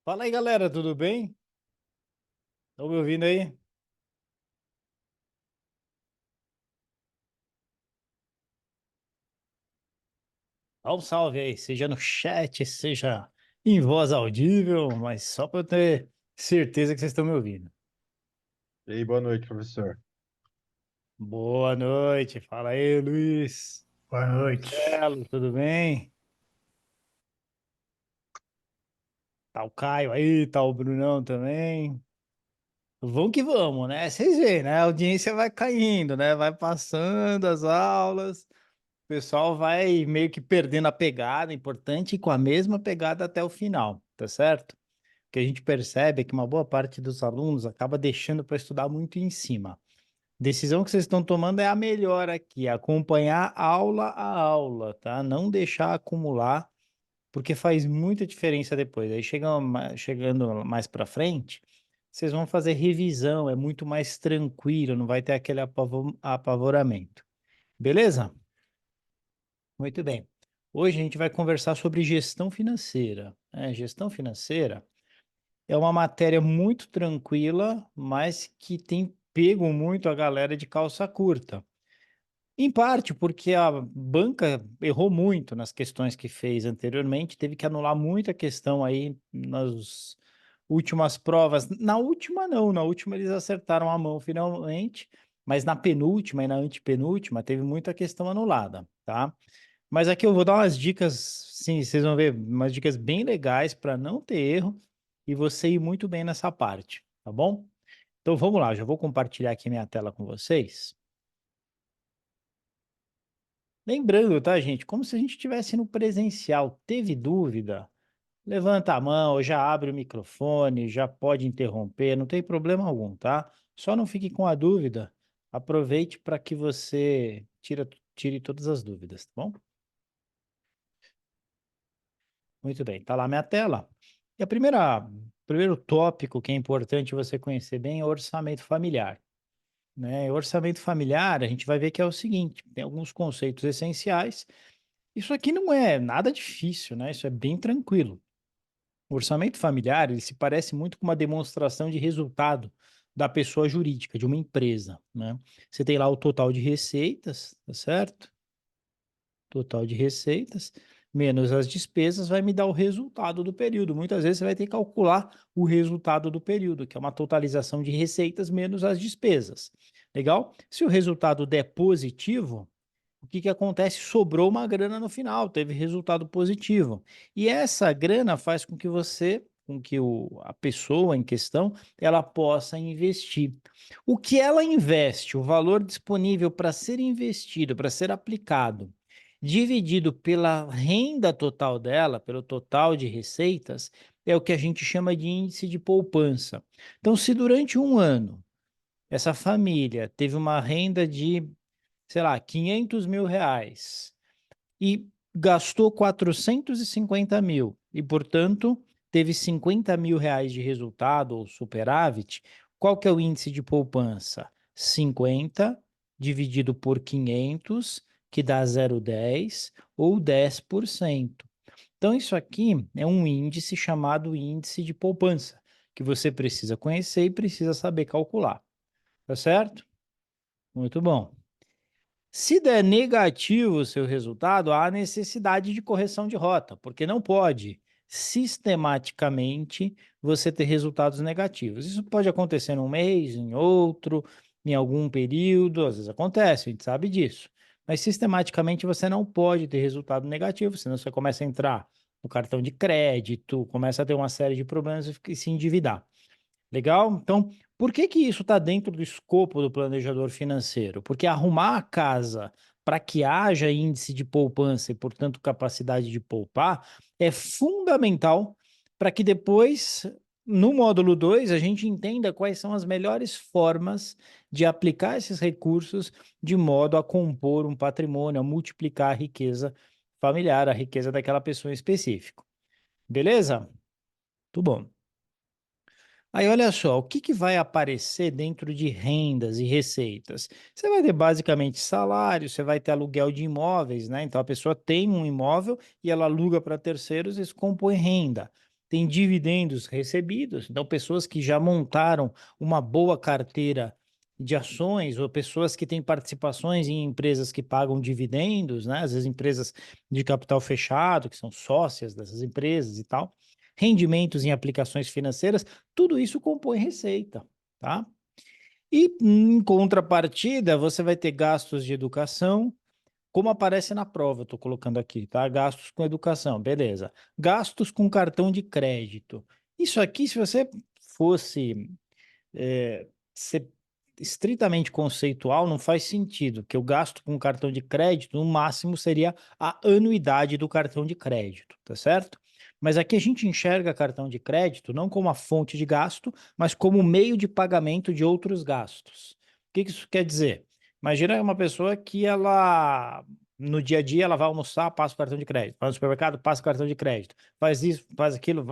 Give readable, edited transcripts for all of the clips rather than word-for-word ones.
Fala aí, galera, tudo bem? Estão me ouvindo aí? Dá um salve aí, seja no chat, seja em voz audível, mas só para eu ter certeza que vocês estão me ouvindo. E aí, boa noite, professor. Boa noite, fala aí, Luiz. Boa noite. Marcelo, tudo bem? Tá o Caio aí, tá o Brunão também. Vamos que vamos, né? Vocês veem, né? A audiência vai caindo, né? Vai passando as aulas. O pessoal vai meio que perdendo a pegada, importante, e com a mesma pegada até o final, tá certo? O que a gente percebe é que uma boa parte dos alunos acaba deixando para estudar muito em cima. Decisão que vocês estão tomando é a melhor aqui, acompanhar aula a aula, tá? Não deixar acumular, porque faz muita diferença depois. Aí chegando mais para frente, vocês vão fazer revisão, é muito mais tranquilo, não vai ter aquele apavoramento. Beleza? Muito bem. Hoje a gente vai conversar sobre gestão financeira. Gestão financeira é uma matéria muito tranquila, mas que tem pego muito a galera de calça curta. Em parte porque a banca errou muito nas questões que fez anteriormente, teve que anular muita questão aí nas últimas provas. Na última, não, na última eles acertaram a mão finalmente, mas na penúltima e na antepenúltima teve muita questão anulada, tá? Mas aqui eu vou dar umas dicas, sim, vocês vão ver umas dicas bem legais para não ter erro e você ir muito bem nessa parte, tá bom? Então vamos lá, já vou compartilhar aqui minha tela com vocês. Lembrando, tá, gente? Como se a gente estivesse no presencial. Teve dúvida? Levanta a mão, já abre o microfone, já pode interromper, não tem problema algum, tá? Só não fique com a dúvida. Aproveite para que você tire todas as dúvidas, tá bom? Muito bem, tá lá minha tela. E primeiro tópico que é importante você conhecer bem é o orçamento familiar, né? Orçamento familiar, a gente vai ver que é o seguinte, tem alguns conceitos essenciais. Isso aqui não é nada difícil, né? Isso é bem tranquilo. O orçamento familiar, ele se parece muito com uma demonstração de resultado da pessoa jurídica, de uma empresa, né? Você tem lá o total de receitas, tá certo? Total de receitas, menos as despesas, vai me dar o resultado do período. Muitas vezes você vai ter que calcular o resultado do período, que é uma totalização de receitas menos as despesas. Legal? Se o resultado der positivo, o que que acontece? Sobrou uma grana no final, teve resultado positivo. E essa grana faz com que a pessoa em questão, ela possa investir. O que ela investe, o valor disponível para ser investido, para ser aplicado, dividido pela renda total dela, pelo total de receitas, é o que a gente chama de índice de poupança. Então, se durante um ano essa família teve uma renda de, sei lá, 500 mil reais e gastou 450 mil e, portanto, teve 50 mil reais de resultado ou superávit, qual que é o índice de poupança? 50 dividido por 500, que dá 0,10 ou 10%. Então, isso aqui é um índice chamado índice de poupança, que você precisa conhecer e precisa saber calcular. Tá certo? Muito bom. Se der negativo o seu resultado, há necessidade de correção de rota, porque não pode sistematicamente você ter resultados negativos. Isso pode acontecer num mês, em outro, em algum período, às vezes acontece, a gente sabe disso. Mas sistematicamente você não pode ter resultado negativo, senão você começa a entrar no cartão de crédito, começa a ter uma série de problemas e se endividar. Legal? Então, por que que isso está dentro do escopo do planejador financeiro? Porque arrumar a casa para que haja índice de poupança e, portanto, capacidade de poupar é fundamental para que depois, no módulo 2, a gente entenda quais são as melhores formas de aplicar esses recursos de modo a compor um patrimônio, a multiplicar a riqueza familiar, a riqueza daquela pessoa em específico. Beleza? Muito bom. Aí olha só, o que que vai aparecer dentro de rendas e receitas? Você vai ter basicamente salário, você vai ter aluguel de imóveis, né? Então a pessoa tem um imóvel e ela aluga para terceiros, isso compõe renda. tem dividendos recebidos. Então, pessoas que já montaram uma boa carteira de ações ou pessoas que têm participações em empresas que pagam dividendos, né? Às vezes empresas de capital fechado, que são sócias dessas empresas e tal, rendimentos em aplicações financeiras, tudo isso compõe receita, tá? E em contrapartida, você vai ter gastos de educação, como aparece na prova, eu estou colocando aqui, tá? Gastos com educação, beleza. Gastos com cartão de crédito. Isso aqui, se você fosse ser estritamente conceitual, não faz sentido, que eu gasto com cartão de crédito, no máximo seria a anuidade do cartão de crédito, tá certo? Mas aqui a gente enxerga cartão de crédito não como a fonte de gasto, mas como meio de pagamento de outros gastos. O que que isso quer dizer? Imagina uma pessoa que ela, no dia a dia, ela vai almoçar, passa o cartão de crédito, vai no supermercado, passa o cartão de crédito, faz isso, faz aquilo,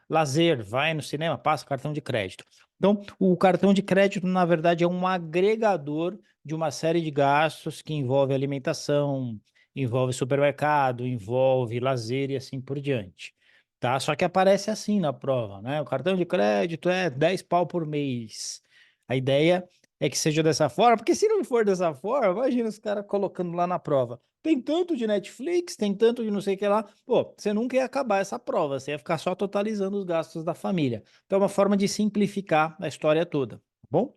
lazer, vai no cinema, passa o cartão de crédito. Então, o cartão de crédito, na verdade, é um agregador de uma série de gastos que envolve alimentação, envolve supermercado, envolve lazer e assim por diante. Tá? Só que aparece assim na prova, né? O cartão de crédito é 10 pau por mês. A ideia é que seja dessa forma, porque se não for dessa forma, imagina os caras colocando lá na prova. Tem tanto de Netflix, tem tanto de não sei o que lá. Pô, você nunca ia acabar essa prova, você ia ficar só totalizando os gastos da família. Então, é uma forma de simplificar a história toda, tá bom?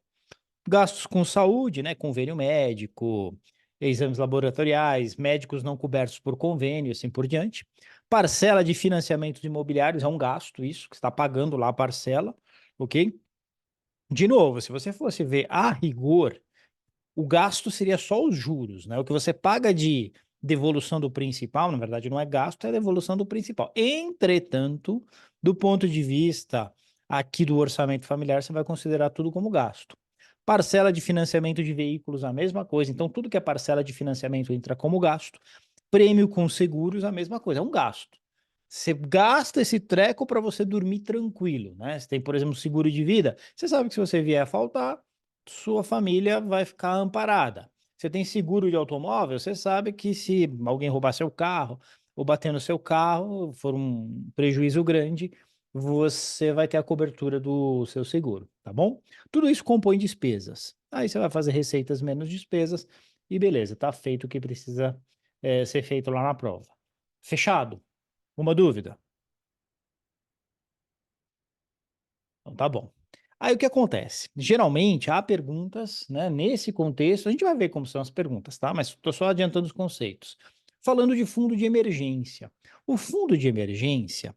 Gastos com saúde, né? Convênio médico, exames laboratoriais, médicos não cobertos por convênio, assim por diante. Parcela de financiamentos imobiliários é um gasto, isso, que está pagando lá a parcela, ok? De novo, se você fosse ver a rigor, o gasto seria só os juros, né? O que você paga de devolução do principal, na verdade, não é gasto, é devolução do principal. Entretanto, do ponto de vista aqui do orçamento familiar, você vai considerar tudo como gasto. Parcela de financiamento de veículos, a mesma coisa. Então, tudo que é parcela de financiamento entra como gasto. Prêmio com seguros, a mesma coisa, é um gasto. Você gasta esse treco para você dormir tranquilo, né? Você tem, por exemplo, seguro de vida, você sabe que se você vier a faltar, sua família vai ficar amparada. Você tem seguro de automóvel, você sabe que se alguém roubar seu carro ou bater no seu carro, for um prejuízo grande, você vai ter a cobertura do seu seguro, tá bom? Tudo isso compõe despesas. Aí você vai fazer receitas menos despesas e beleza, tá feito o que precisa ser feito lá na prova. Fechado? Uma dúvida? Então tá bom. Aí o que acontece? Geralmente há perguntas, né? Nesse contexto, a gente vai ver como são as perguntas, tá? Mas estou só adiantando os conceitos. Falando de fundo de emergência. O fundo de emergência,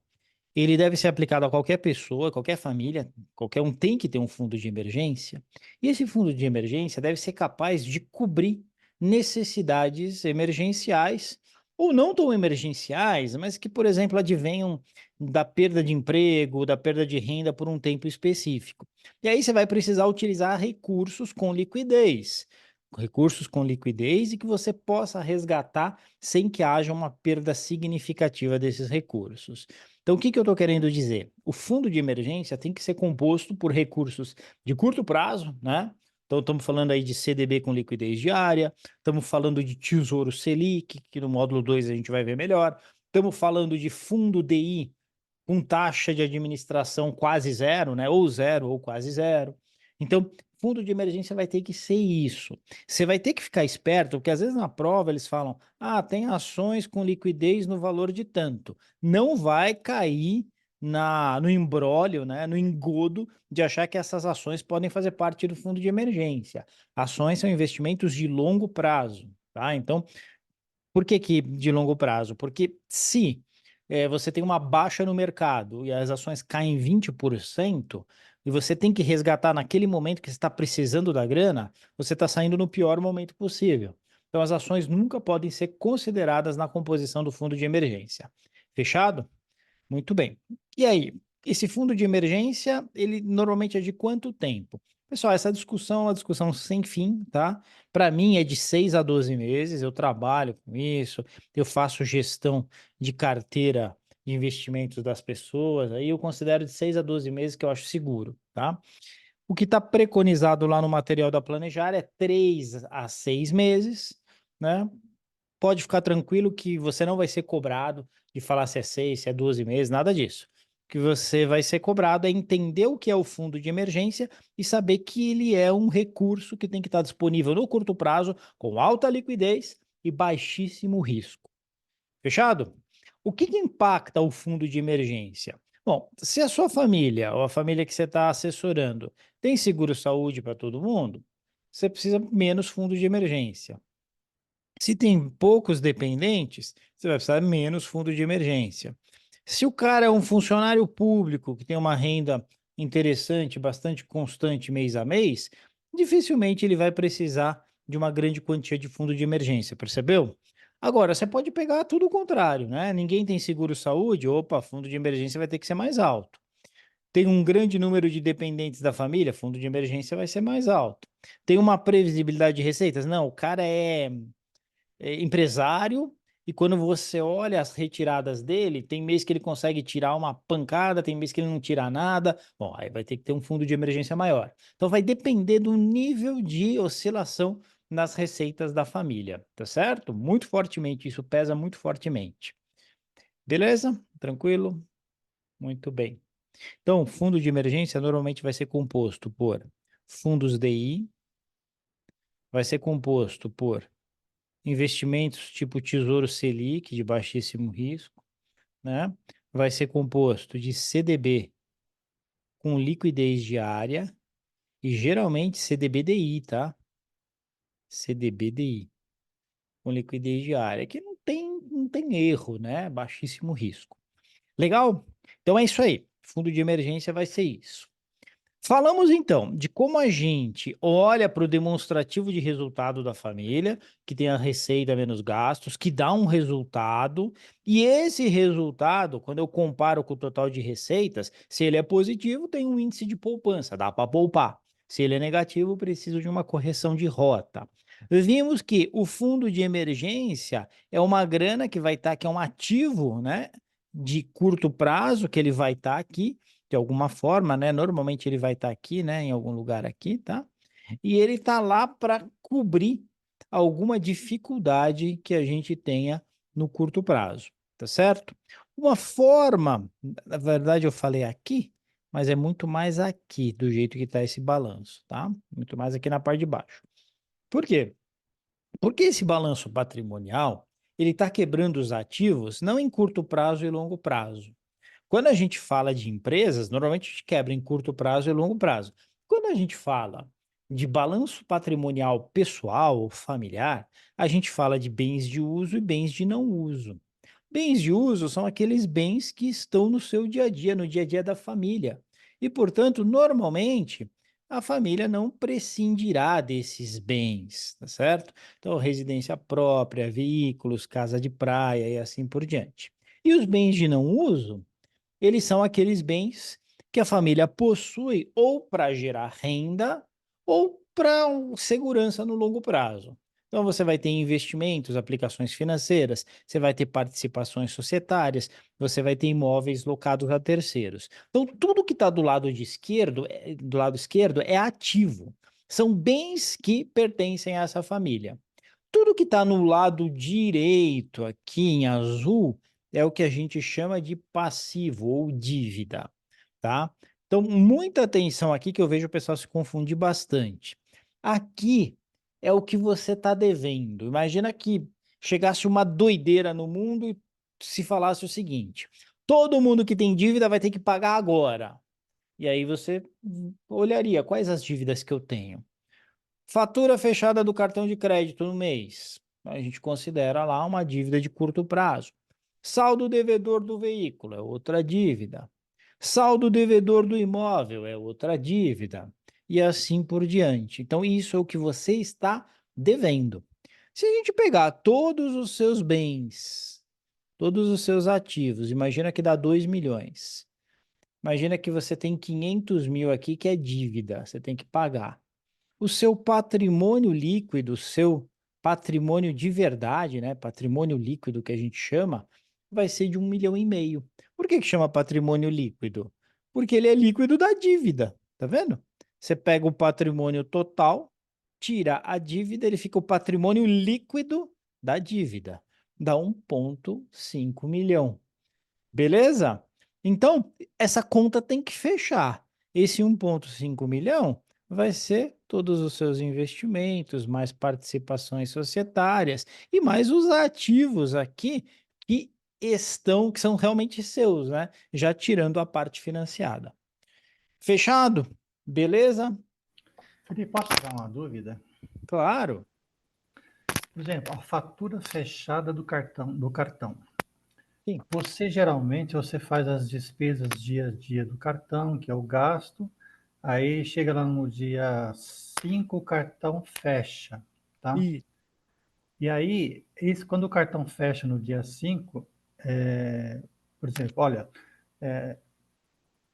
ele deve ser aplicado a qualquer pessoa, qualquer família, qualquer um tem que ter um fundo de emergência. E esse fundo de emergência deve ser capaz de cobrir necessidades emergenciais ou não tão emergenciais, mas que, por exemplo, advenham da perda de emprego, da perda de renda por um tempo específico. E aí você vai precisar utilizar recursos com liquidez. Recursos com liquidez e que você possa resgatar sem que haja uma perda significativa desses recursos. Então, o que que eu estou querendo dizer? O fundo de emergência tem que ser composto por recursos de curto prazo, né? Então, estamos falando aí de CDB com liquidez diária, estamos falando de Tesouro Selic, que no módulo 2 a gente vai ver melhor, estamos falando de fundo DI com taxa de administração quase zero, né? Ou zero, ou quase zero. Então, fundo de emergência vai ter que ser isso. Você vai ter que ficar esperto, porque às vezes na prova eles falam: ah, tem ações com liquidez no valor de tanto. Não vai cair no imbróglio, né? No engodo de achar que essas ações podem fazer parte do fundo de emergência. Ações são investimentos de longo prazo, tá? Então, por que que de longo prazo? Porque se você tem uma baixa no mercado e as ações caem 20% e você tem que resgatar naquele momento que você está precisando da grana, você está saindo no pior momento possível. Então, as ações nunca podem ser consideradas na composição do fundo de emergência. Fechado? Muito bem. E aí, esse fundo de emergência, ele normalmente é de quanto tempo? Pessoal, essa discussão é uma discussão sem fim, tá? Para mim é de 6 a 12 meses, eu trabalho com isso, eu faço gestão de carteira de investimentos das pessoas, aí eu considero de 6 a 12 meses que eu acho seguro, tá? O que está preconizado lá no material da Planejar é 3 a 6 meses, né? Pode ficar tranquilo que você não vai ser cobrado de falar se é 6, se é 12 meses, nada disso. que você vai ser cobrado é entender o que é o fundo de emergência e saber que ele é um recurso que tem que estar disponível no curto prazo, com alta liquidez e baixíssimo risco. Fechado? O que impacta o fundo de emergência? Bom, se a sua família ou a família que você está assessorando tem seguro-saúde para todo mundo, você precisa menos fundo de emergência. Se tem poucos dependentes, você vai precisar menos fundo de emergência. Se o cara é um funcionário público que tem uma renda interessante, bastante constante mês a mês, dificilmente ele vai precisar de uma grande quantia de fundo de emergência, percebeu? Agora, você pode pegar tudo o contrário, né? Ninguém tem seguro-saúde, opa, fundo de emergência vai ter que ser mais alto. Tem um grande número de dependentes da família, fundo de emergência vai ser mais alto. Tem uma previsibilidade de receitas? Não, o cara é empresário, e quando você olha as retiradas dele, tem mês que ele consegue tirar uma pancada, tem mês que ele não tira nada. Bom, aí vai ter que ter um fundo de emergência maior. Então vai depender do nível de oscilação nas receitas da família, tá certo? Muito fortemente, isso pesa muito fortemente. Beleza? Tranquilo? Muito bem. Então, fundo de emergência normalmente vai ser composto por fundos DI, vai ser composto por investimentos tipo Tesouro Selic, de baixíssimo risco, né? Vai ser composto de CDB com liquidez diária e geralmente CDBDI, tá? CDBDI com liquidez diária, que não tem erro, né? Baixíssimo risco. Legal? Então é isso aí. Fundo de emergência vai ser isso. Falamos então de como a gente olha para o demonstrativo de resultado da família, que tem a receita menos gastos, que dá um resultado, e esse resultado, quando eu comparo com o total de receitas, se ele é positivo, tem um índice de poupança, dá para poupar. Se ele é negativo, preciso de uma correção de rota. Vimos que o fundo de emergência é uma grana que vai estar, que é um ativo, né, de curto prazo, que ele vai estar aqui de alguma forma, né? Normalmente ele vai estar aqui, né? Em algum lugar aqui, tá? E ele está lá para cobrir alguma dificuldade que a gente tenha no curto prazo, tá certo? Uma forma, na verdade eu falei aqui, mas é muito mais aqui do jeito que está esse balanço, tá? Muito mais aqui na parte de baixo. Por quê? Porque esse balanço patrimonial, ele está quebrando os ativos não em curto prazo e longo prazo. Quando a gente fala de empresas, normalmente a gente quebra em curto prazo e longo prazo. Quando a gente fala de balanço patrimonial pessoal ou familiar, a gente fala de bens de uso e bens de não uso. Bens de uso são aqueles bens que estão no seu dia a dia, no dia a dia da família. E, portanto, normalmente, a família não prescindirá desses bens, tá certo? Então, residência própria, veículos, casa de praia e assim por diante. E os bens de não uso, eles são aqueles bens que a família possui ou para gerar renda ou para segurança no longo prazo. Então, você vai ter investimentos, aplicações financeiras, você vai ter participações societárias, você vai ter imóveis locados a terceiros. Então, tudo que está do lado esquerdo é ativo. São bens que pertencem a essa família. Tudo que está no lado direito, aqui em azul, é o que a gente chama de passivo ou dívida, tá? Então, muita atenção aqui que eu vejo o pessoal se confundir bastante. Aqui é o que você está devendo. Imagina que chegasse uma doideira no mundo e se falasse o seguinte: todo mundo que tem dívida vai ter que pagar agora. E aí você olharia quais as dívidas que eu tenho. Fatura fechada do cartão de crédito no mês. A gente considera lá uma dívida de curto prazo. Saldo devedor do veículo é outra dívida. Saldo devedor do imóvel é outra dívida. E assim por diante. Então, isso é o que você está devendo. Se a gente pegar todos os seus bens, todos os seus ativos, imagina que dá 2 milhões. Imagina que você tem 500 mil aqui que é dívida, você tem que pagar. O seu patrimônio líquido, o seu patrimônio de verdade, né? Patrimônio líquido que a gente chama, vai ser de 1,5 milhão. Por que chama patrimônio líquido? Porque ele é líquido da dívida, tá vendo? Você pega o patrimônio total, tira a dívida, ele fica o patrimônio líquido da dívida. Dá 1,5 milhão. Beleza? Então, essa conta tem que fechar. Esse 1,5 milhão vai ser todos os seus investimentos, mais participações societárias e mais os ativos aqui que são realmente seus, né? Já tirando a parte financiada. Fechado? Beleza? Felipe, posso tirar uma dúvida? Claro. Por exemplo, a fatura fechada do cartão. Sim. Você faz as despesas dia a dia do cartão, que é o gasto, aí chega lá no dia 5 o cartão fecha, tá? E E aí, isso, quando o cartão fecha no dia 5, por exemplo, olha,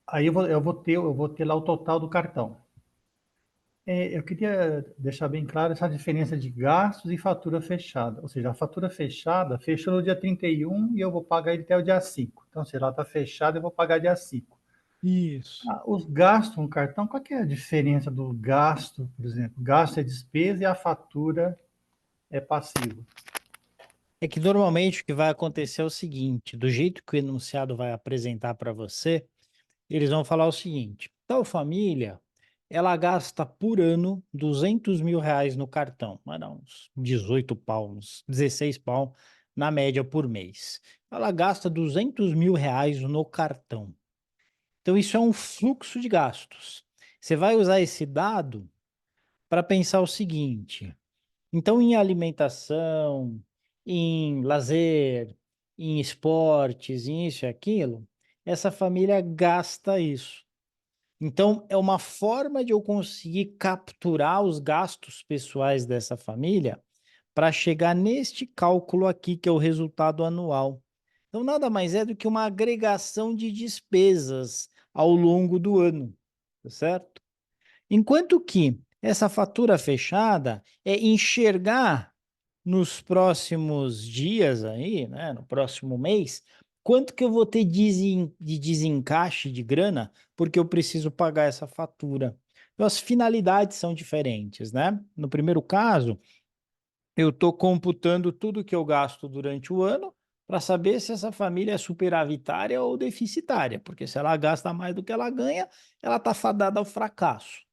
aí eu vou ter lá o total do cartão. Eu queria deixar bem claro essa diferença de gastos e fatura fechada. Ou seja, a fatura fechada fechou no dia 31 e eu vou pagar ele até o dia 5. Então, se ela está fechada, eu vou pagar dia 5. isso. Os gastos no cartão, qual que é a diferença do gasto, por exemplo? Gasto é despesa e a fatura é passivo. É que normalmente o que vai acontecer é o seguinte: do jeito que o enunciado vai apresentar para você, eles vão falar o seguinte: tal família, ela gasta por ano R$ 200.000 no cartão, vai dar uns 18 pau, uns 16 pau na média por mês. Ela gasta R$ 200.000 no cartão. Então isso é um fluxo de gastos. Você vai usar esse dado para pensar o seguinte: então, em alimentação, em lazer, em esportes, em isso e aquilo, essa família gasta isso. Então, é uma forma de eu conseguir capturar os gastos pessoais dessa família para chegar neste cálculo aqui, que é o resultado anual. Então, nada mais é do que uma agregação de despesas ao longo do ano, tá certo? Enquanto que essa fatura fechada é enxergar nos próximos dias aí, né, no próximo mês, quanto que eu vou ter de desencaixe de grana, porque eu preciso pagar essa fatura. Então, as finalidades são diferentes, né? No primeiro caso, eu estou computando tudo que eu gasto durante o ano para saber se essa família é superavitária ou deficitária, porque se ela gasta mais do que ela ganha, ela está fadada ao fracasso.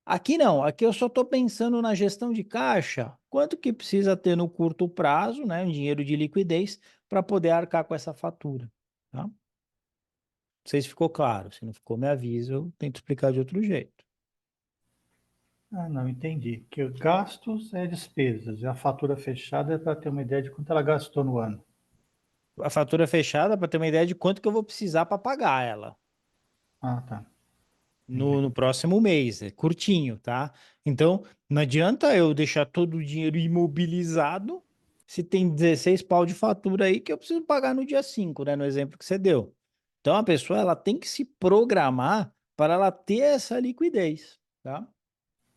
Aqui não, aqui eu só estou pensando na gestão de caixa, quanto que precisa ter no curto prazo, né, um dinheiro de liquidez, para poder arcar com essa fatura, tá? Não sei se ficou claro, se não ficou me avisa, eu tento explicar de outro jeito. Ah, não, entendi. Que os gastos é despesas e a fatura fechada é para ter uma ideia de quanto ela gastou no ano. A fatura fechada para ter uma ideia de quanto que eu vou precisar para pagar ela Ah, tá. no, Entendi. no próximo mês, é curtinho, tá? Então, não adianta eu deixar todo o dinheiro imobilizado se tem 16 pau de fatura aí que eu preciso pagar no dia 5, né? No exemplo que você deu. Então, a pessoa ela tem que se programar para ela ter essa liquidez, tá?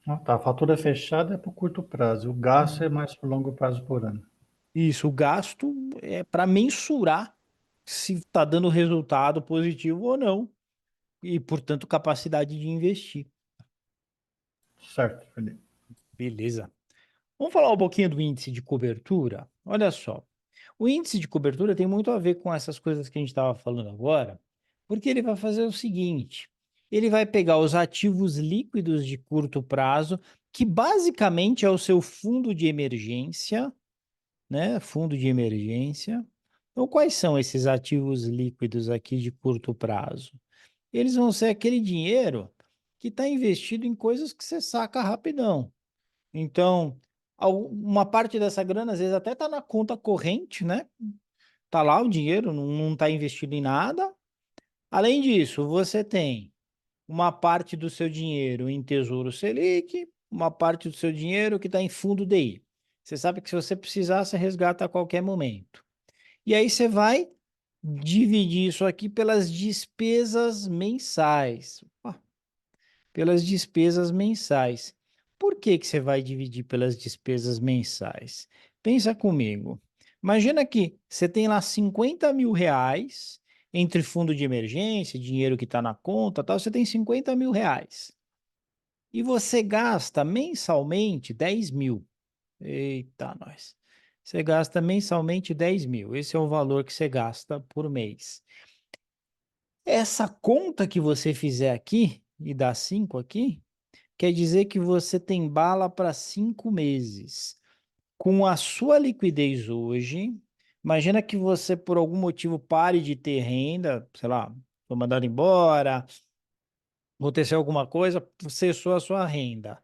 Ah, tá. A fatura fechada é para o curto prazo. O gasto é mais para o longo prazo por ano. Isso, o gasto é para mensurar se está dando resultado positivo ou não e, portanto, capacidade de investir. Certo, Felipe. Beleza. Vamos falar um pouquinho do índice de cobertura? Olha só, o índice de cobertura tem muito a ver com essas coisas que a gente estava falando agora, porque ele vai fazer o seguinte: ele vai pegar os ativos líquidos de curto prazo, que basicamente é o seu fundo de emergência, né? Fundo de emergência. Então, quais são esses ativos líquidos aqui de curto prazo? Eles vão ser aquele dinheiro que está investido em coisas que você saca rapidão. Então, uma parte dessa grana, às vezes, até está na conta corrente, né? Tá lá o dinheiro, não está investido em nada. Além disso, você tem uma parte do seu dinheiro em Tesouro Selic, uma parte do seu dinheiro que está em fundo DI. Você sabe que se você precisar, você resgata a qualquer momento. E aí você vai dividir isso aqui pelas despesas mensais. Pelas despesas mensais. Por que que você vai dividir pelas despesas mensais? Pensa comigo. Imagina que você tem lá R$ 50.000 entre fundo de emergência, dinheiro que está na conta, tal, você tem R$ 50.000. E você gasta mensalmente 10.000. Eita, nós. Você gasta mensalmente 10.000. Esse é o valor que você gasta por mês. Essa conta que você fizer aqui, e dá 5 aqui, quer dizer que você tem bala para 5 meses. Com a sua liquidez hoje, imagina que você, por algum motivo, pare de ter renda, sei lá, foi mandado embora, aconteceu alguma coisa, cessou a sua renda.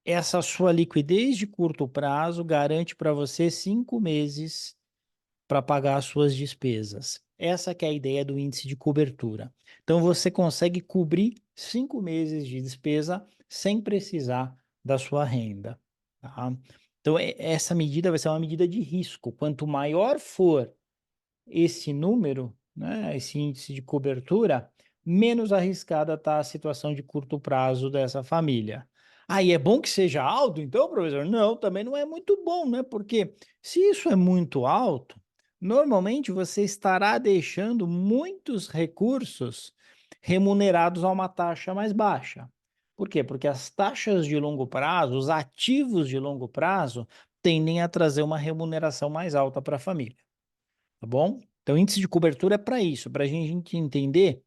Essa sua liquidez de curto prazo garante para você 5 meses para pagar as suas despesas. Essa que é a ideia do índice de cobertura. Então você consegue cobrir 5 meses de despesa sem precisar da sua renda, tá? Então essa medida vai ser uma medida de risco. Quanto maior for esse número, né, esse índice de cobertura, menos arriscada está a situação de curto prazo dessa família. Aí é bom que seja alto, então, professor? Não, também não é muito bom, né? Porque se isso é muito alto, normalmente você estará deixando muitos recursos remunerados a uma taxa mais baixa. Por quê? Porque as taxas de longo prazo, os ativos de longo prazo, tendem a trazer uma remuneração mais alta para a família. Tá bom? Então, índice de cobertura é para isso, para a gente entender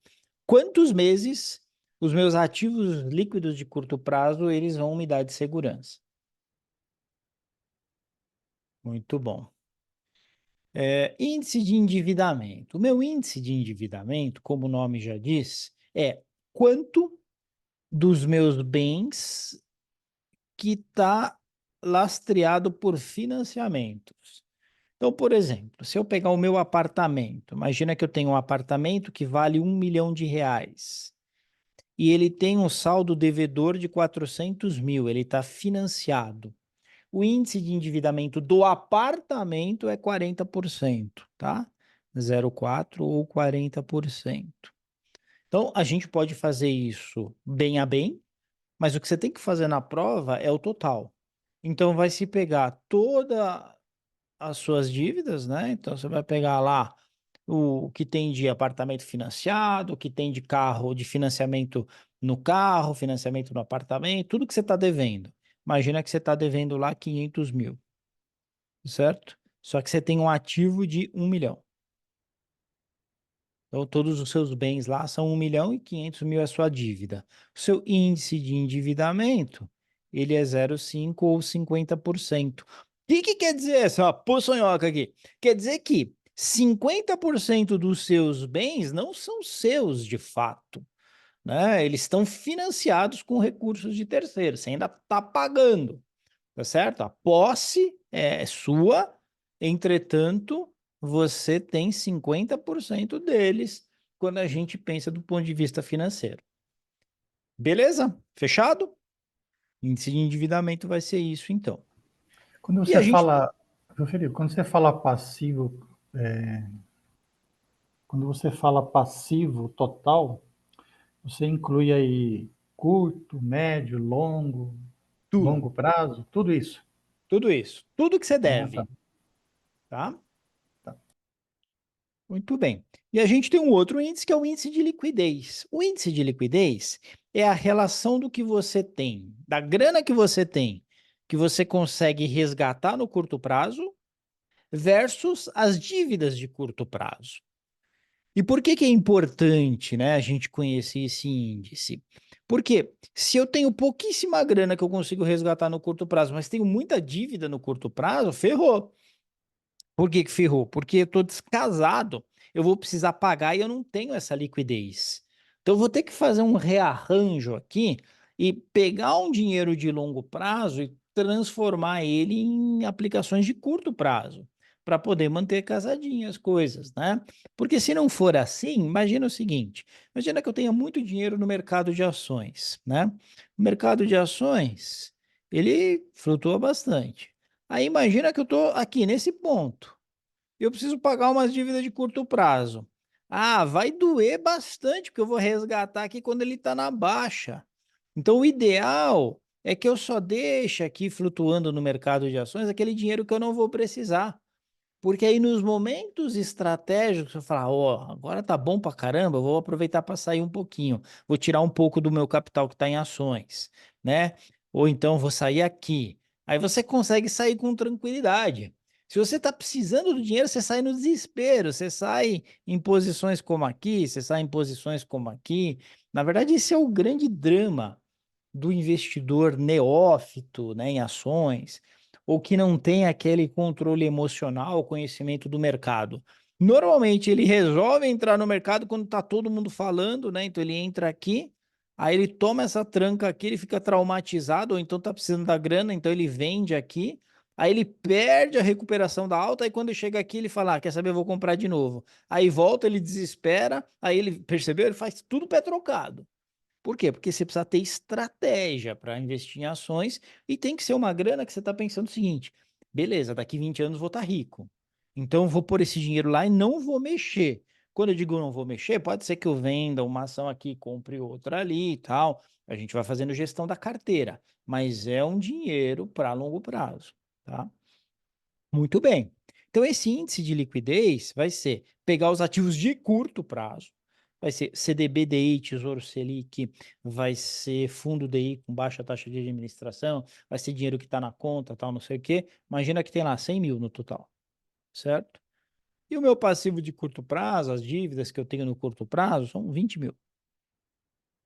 quantos meses os meus ativos líquidos de curto prazo eles vão me dar de segurança. Muito bom. Índice de endividamento. O meu índice de endividamento, como o nome já diz, é quanto dos meus bens que está lastreado por financiamentos. Então, por exemplo, se eu pegar o meu apartamento, imagina que eu tenho um apartamento que vale R$ 1 milhão e ele tem um saldo devedor de 400 mil, ele está financiado. O índice de endividamento do apartamento é 40%, tá? 0,4 ou 40%. Então, a gente pode fazer isso bem a bem, mas o que você tem que fazer na prova é o total. Então, vai se pegar toda as suas dívidas, né? Então você vai pegar lá o que tem de apartamento financiado, o que tem de carro, de financiamento no carro, financiamento no apartamento, tudo que você está devendo. Imagina que você está devendo lá 500 mil, certo? Só que você tem um ativo de 1 milhão. Então, todos os seus bens lá são 1 milhão e 500 mil é a sua dívida. O seu índice de endividamento, ele é 0,5 ou 50%. O que quer dizer essa poçonhoca aqui? Quer dizer que 50% dos seus bens não são seus de fato, né? Eles estão financiados com recursos de terceiros. Você ainda está pagando, tá certo? A posse é sua, entretanto, você tem 50% deles quando a gente pensa do ponto de vista financeiro. Beleza? Fechado? Índice de endividamento vai ser isso, então. Quando E você a gente. fala, meu Felipe, quando você fala passivo total, você inclui aí curto, médio, Tudo, longo prazo, tudo isso. tudo isso. Tudo que você Ah, tá, deve, tá? tá. Muito bem. E a gente tem um outro índice que é o índice de liquidez. O índice de liquidez é a relação do que você tem, da grana que você consegue resgatar no curto prazo, versus as dívidas de curto prazo. E por que é importante, né, a gente conhecer esse índice? Porque se eu tenho pouquíssima grana que eu consigo resgatar no curto prazo, mas tenho muita dívida no curto prazo, ferrou. Por que ferrou? Porque eu estou descasado, eu vou precisar pagar e eu não tenho essa liquidez. Então, eu vou ter que fazer um rearranjo aqui e pegar um dinheiro de longo prazo e transformar ele em aplicações de curto prazo, para poder manter casadinho as coisas, né? Porque se não for assim, imagina o seguinte: imagina que eu tenha muito dinheiro no mercado de ações, né? O mercado de ações, ele flutua bastante. Aí imagina que eu estou aqui nesse ponto. Eu preciso pagar umas dívidas de curto prazo. Ah, vai doer bastante, porque eu vou resgatar aqui quando ele está na baixa. Então, o ideal é que eu só deixe aqui flutuando no mercado de ações aquele dinheiro que eu não vou precisar. Porque aí nos momentos estratégicos, eu falar, ó, agora tá bom pra caramba, eu vou aproveitar para sair um pouquinho, vou tirar um pouco do meu capital que está em ações, né? Ou então vou sair aqui. Aí você consegue sair com tranquilidade. Se você está precisando do dinheiro, você sai no desespero, você sai em posições como aqui, você sai em posições como aqui. Na verdade, esse é o grande drama do investidor neófito, né, em ações, ou que não tem aquele controle emocional, conhecimento do mercado. Normalmente ele resolve entrar no mercado quando está todo mundo falando, né? Então ele entra aqui, aí ele toma essa tranca aqui, ele fica traumatizado, ou então está precisando da grana, então ele vende aqui, aí ele perde a recuperação da alta, aí quando chega aqui ele fala, quer saber, eu vou comprar de novo. Aí volta, ele desespera, aí ele percebeu, ele faz tudo pé trocado. Por quê? Porque você precisa ter estratégia para investir em ações e tem que ser uma grana que você está pensando o seguinte: beleza, daqui 20 anos vou estar rico. Então vou pôr esse dinheiro lá e não vou mexer. Quando eu digo não vou mexer, pode ser que eu venda uma ação aqui, compre outra ali e tal. A gente vai fazendo gestão da carteira, mas é um dinheiro para longo prazo, tá? Muito bem. Então, esse índice de liquidez vai ser pegar os ativos de curto prazo, vai ser CDB/DI, Tesouro Selic, vai ser fundo DI com baixa taxa de administração, vai ser dinheiro que está na conta, tal, não sei o quê. Imagina que tem lá 100 mil no total, certo? E o meu passivo de curto prazo, as dívidas que eu tenho no curto prazo, são 20 mil.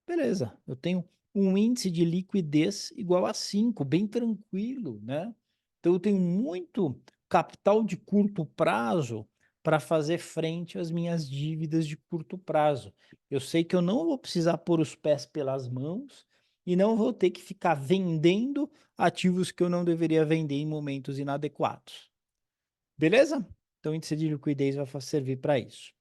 Beleza, eu tenho um índice de liquidez igual a 5, bem tranquilo, né? Então eu tenho muito capital de curto prazo para fazer frente às minhas dívidas de curto prazo. Eu sei que eu não vou precisar pôr os pés pelas mãos e não vou ter que ficar vendendo ativos que eu não deveria vender em momentos inadequados. Beleza? Então o índice de liquidez vai servir para isso.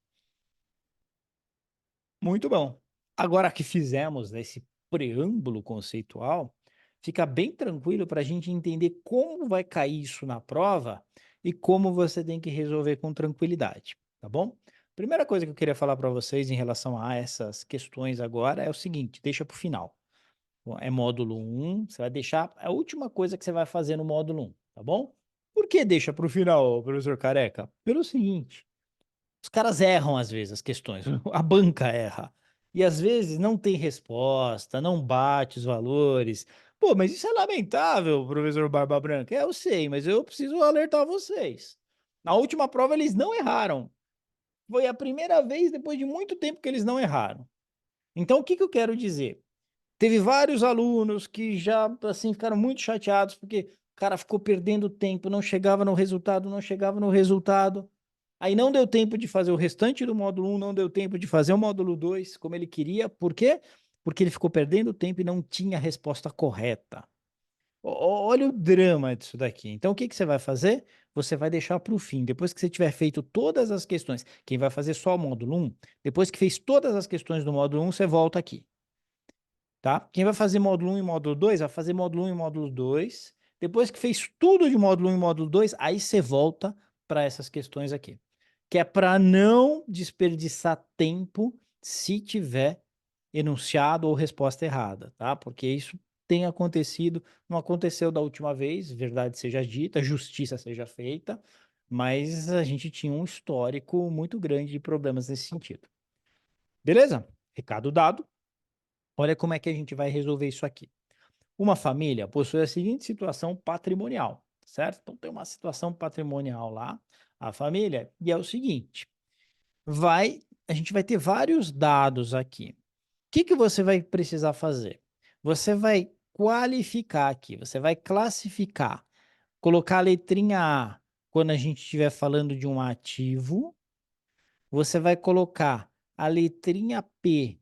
Muito bom. Agora que fizemos esse preâmbulo conceitual, fica bem tranquilo para a gente entender como vai cair isso na prova e como você tem que resolver com tranquilidade, tá bom? Primeira coisa que eu queria falar para vocês em relação a essas questões agora é o seguinte, deixa para o final. É módulo 1, você vai deixar a última coisa que você vai fazer no módulo 1, tá bom? Por que deixa para o final, professor Careca? Pelo seguinte, os caras erram às vezes as questões, a banca erra. E às vezes não tem resposta, não bate os valores. Pô, mas isso é lamentável, professor Barba Branca. É, eu sei, mas eu preciso alertar vocês. Na última prova eles não erraram. Foi a primeira vez depois de muito tempo que eles não erraram. Então o que que eu quero dizer? Teve vários alunos que já, assim, ficaram muito chateados porque o cara ficou perdendo tempo, não chegava no resultado, não chegava no resultado. Aí não deu tempo de fazer o restante do módulo 1, não deu tempo de fazer o módulo 2 como ele queria. Por quê? Porque ele ficou perdendo tempo e não tinha a resposta correta. Olha o drama disso daqui. Então, o que que você vai fazer? Você vai deixar para o fim. Depois que você tiver feito todas as questões, quem vai fazer só o módulo 1, depois que fez todas as questões do módulo 1, você volta aqui. Tá? Quem vai fazer módulo 1 e módulo 2, vai fazer módulo 1 e módulo 2. Depois que fez tudo de módulo 1 e módulo 2, aí você volta para essas questões aqui. Que é para não desperdiçar tempo se tiver enunciado ou resposta errada, tá? Porque isso tem acontecido, não aconteceu da última vez, verdade seja dita, justiça seja feita, mas a gente tinha um histórico muito grande de problemas nesse sentido. Beleza? Recado dado. Olha como é que a gente vai resolver isso aqui. Uma família possui a seguinte situação patrimonial, certo? Então tem uma situação patrimonial lá, a família, e é o seguinte: a gente vai ter vários dados aqui. O que que você vai precisar fazer? Você vai qualificar aqui, você vai classificar, colocar a letrinha A quando a gente estiver falando de um ativo, você vai colocar a letrinha P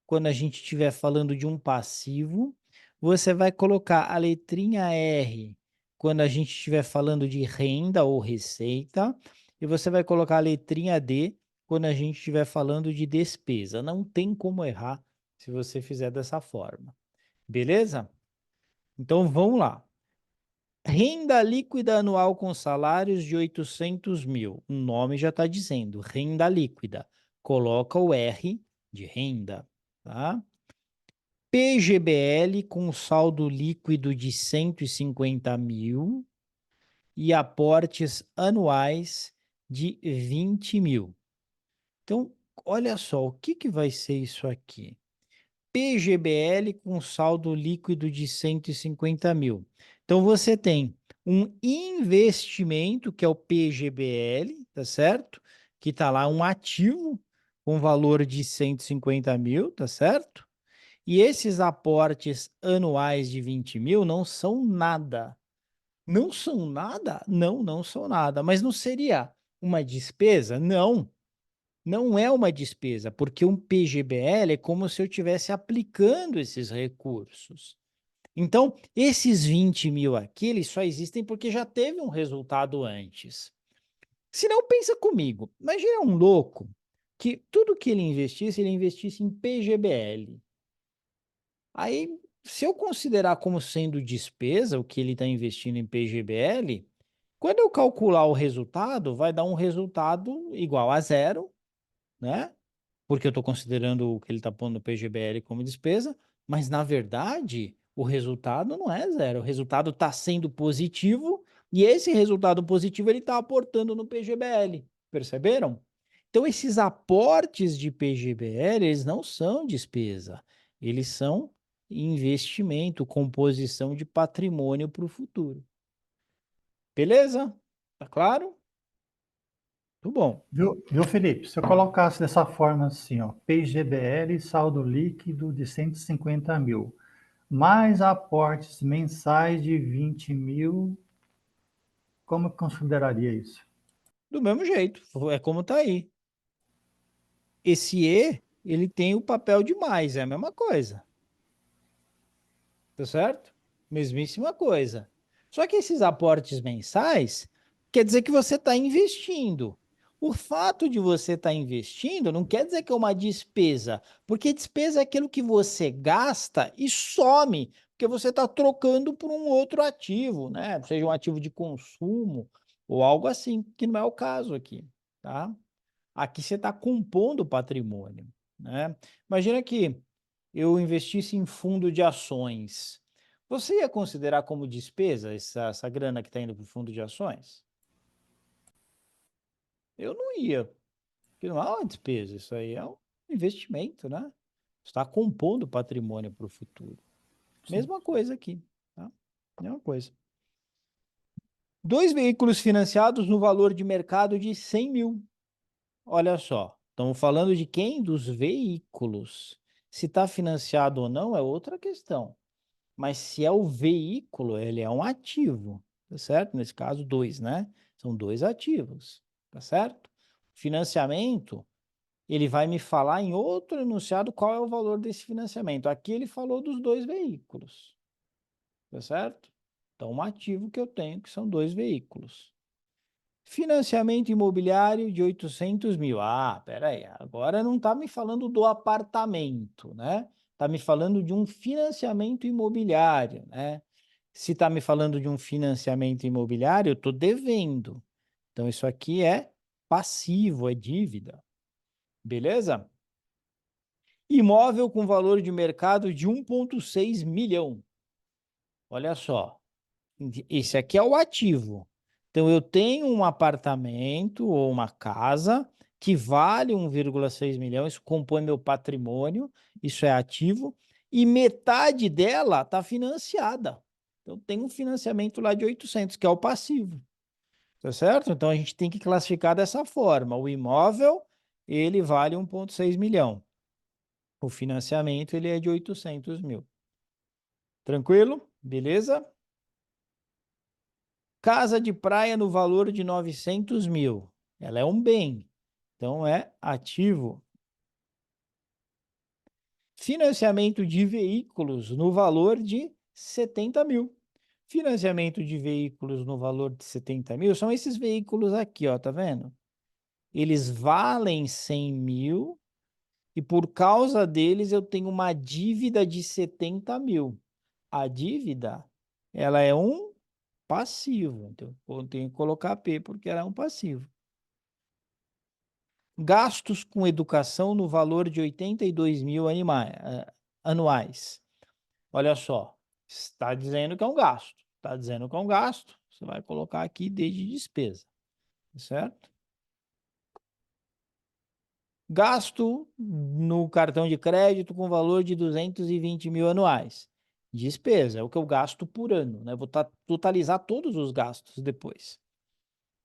quando a gente estiver falando de um passivo, você vai colocar a letrinha R quando a gente estiver falando de renda ou receita, e você vai colocar a letrinha D quando a gente estiver falando de despesa. Não tem como errar se você fizer dessa forma. Beleza? Então vamos lá. Renda líquida anual com salários de 800 mil. O nome já está dizendo, renda líquida. Coloca o R de renda, tá? PGBL com saldo líquido de 150 mil e aportes anuais de 20 mil. Então, olha só, o que que vai ser isso aqui? PGBL com saldo líquido de 150 mil. Então, você tem um investimento, que é o PGBL, tá certo? Que tá lá um ativo com valor de 150 mil, tá certo? E esses aportes anuais de 20 mil não são nada. Não são nada? Não, não são nada. Mas não seria uma despesa? Não, não é uma despesa, porque um PGBL é como se eu estivesse aplicando esses recursos. Então, esses 20 mil aqui, eles só existem porque já teve um resultado antes. Se não, pensa comigo. Imagina um louco que tudo que ele investisse em PGBL. Aí, se eu considerar como sendo despesa o que ele está investindo em PGBL, quando eu calcular o resultado, vai dar um resultado igual a zero, né? Porque eu estou considerando o que ele está pondo no PGBL como despesa, mas na verdade o resultado não é zero, o resultado está sendo positivo e esse resultado positivo ele está aportando no PGBL, perceberam? Então esses aportes de PGBL eles não são despesa, eles são investimento, composição de patrimônio para o futuro. Beleza? Tá claro? Muito bom. Viu, Felipe? Se eu colocasse dessa forma assim, ó, PGBL, saldo líquido de 150 mil, mais aportes mensais de 20 mil, como eu consideraria isso? Do mesmo jeito, é como tá aí. Esse E, ele tem o papel de mais, é a mesma coisa. Tá certo? Mesmíssima coisa. Só que esses aportes mensais quer dizer que você está investindo. O fato de você estar investindo não quer dizer que é uma despesa, porque despesa é aquilo que você gasta e some, porque você está trocando por um outro ativo, né? Seja um ativo de consumo ou algo assim, que não é o caso aqui, tá? Aqui você está compondo patrimônio, né? Imagina que eu investisse em fundo de ações. Você ia considerar como despesa essa grana que está indo para o fundo de ações? Eu não ia, porque não é uma despesa, isso aí é um investimento, né? Está compondo patrimônio para o futuro. Sim. Mesma coisa aqui, tá? Mesma coisa. 2 veículos financiados no valor de mercado de 100 mil. Olha só, estamos falando de quem? Dos veículos. Se está financiado ou não é outra questão. Mas se é o veículo, ele é um ativo, tá certo? Nesse caso, dois, né? São dois ativos, tá certo? Financiamento, ele vai me falar em outro enunciado qual é o valor desse financiamento. Aqui ele falou dos dois veículos, tá certo? Então, um ativo que eu tenho, que são dois veículos. Financiamento imobiliário de 800 mil. Ah, peraí, agora não está me falando do apartamento, né? Está me falando de um financiamento imobiliário, né? Se está me falando de um financiamento imobiliário, eu estou devendo. Então, isso aqui é passivo, é dívida. Beleza? Imóvel com valor de mercado de 1,6 milhão. Olha só. Esse aqui é o ativo. Então, eu tenho um apartamento ou uma casa que vale 1,6 milhão, isso compõe meu patrimônio, isso é ativo, e metade dela está financiada. Então, tem um financiamento lá de 800, que é o passivo. Tá certo? Então, a gente tem que classificar dessa forma. O imóvel, ele vale 1,6 milhão. O financiamento, ele é de 800 mil. Tranquilo? Beleza? Casa de praia no valor de 900 mil. Ela é um bem, então é ativo. Financiamento de veículos no valor de 70 mil. Financiamento de veículos no valor de 70 mil são esses veículos aqui, ó, tá vendo? Eles valem 100 mil e por causa deles eu tenho uma dívida de 70 mil. A dívida, ela é um passivo, então eu tenho que colocar P porque ela é um passivo. Gastos com educação no valor de 82 mil anuais. Olha só, está dizendo que é um gasto. Está dizendo que é um gasto, você vai colocar aqui D de despesa, certo? Gasto no cartão de crédito com valor de 220 mil anuais. Despesa, é o que eu gasto por ano, né? Vou totalizar todos os gastos depois.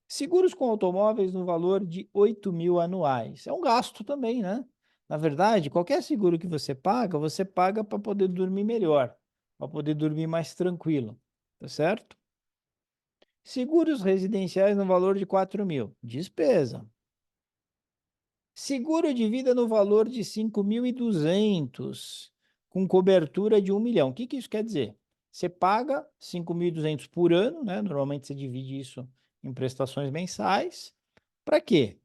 Seguros com automóveis no valor de 8.000 anuais. É um gasto também, né? Na verdade, qualquer seguro que você paga para poder dormir melhor, para poder dormir mais tranquilo, tá certo? Seguros residenciais no valor de 4.000. Despesa. Seguro de vida no valor de 5.200, com cobertura de 1 milhão. O que que isso quer dizer? Você paga 5.200 por ano, né? Normalmente você divide isso em prestações mensais. Para quê?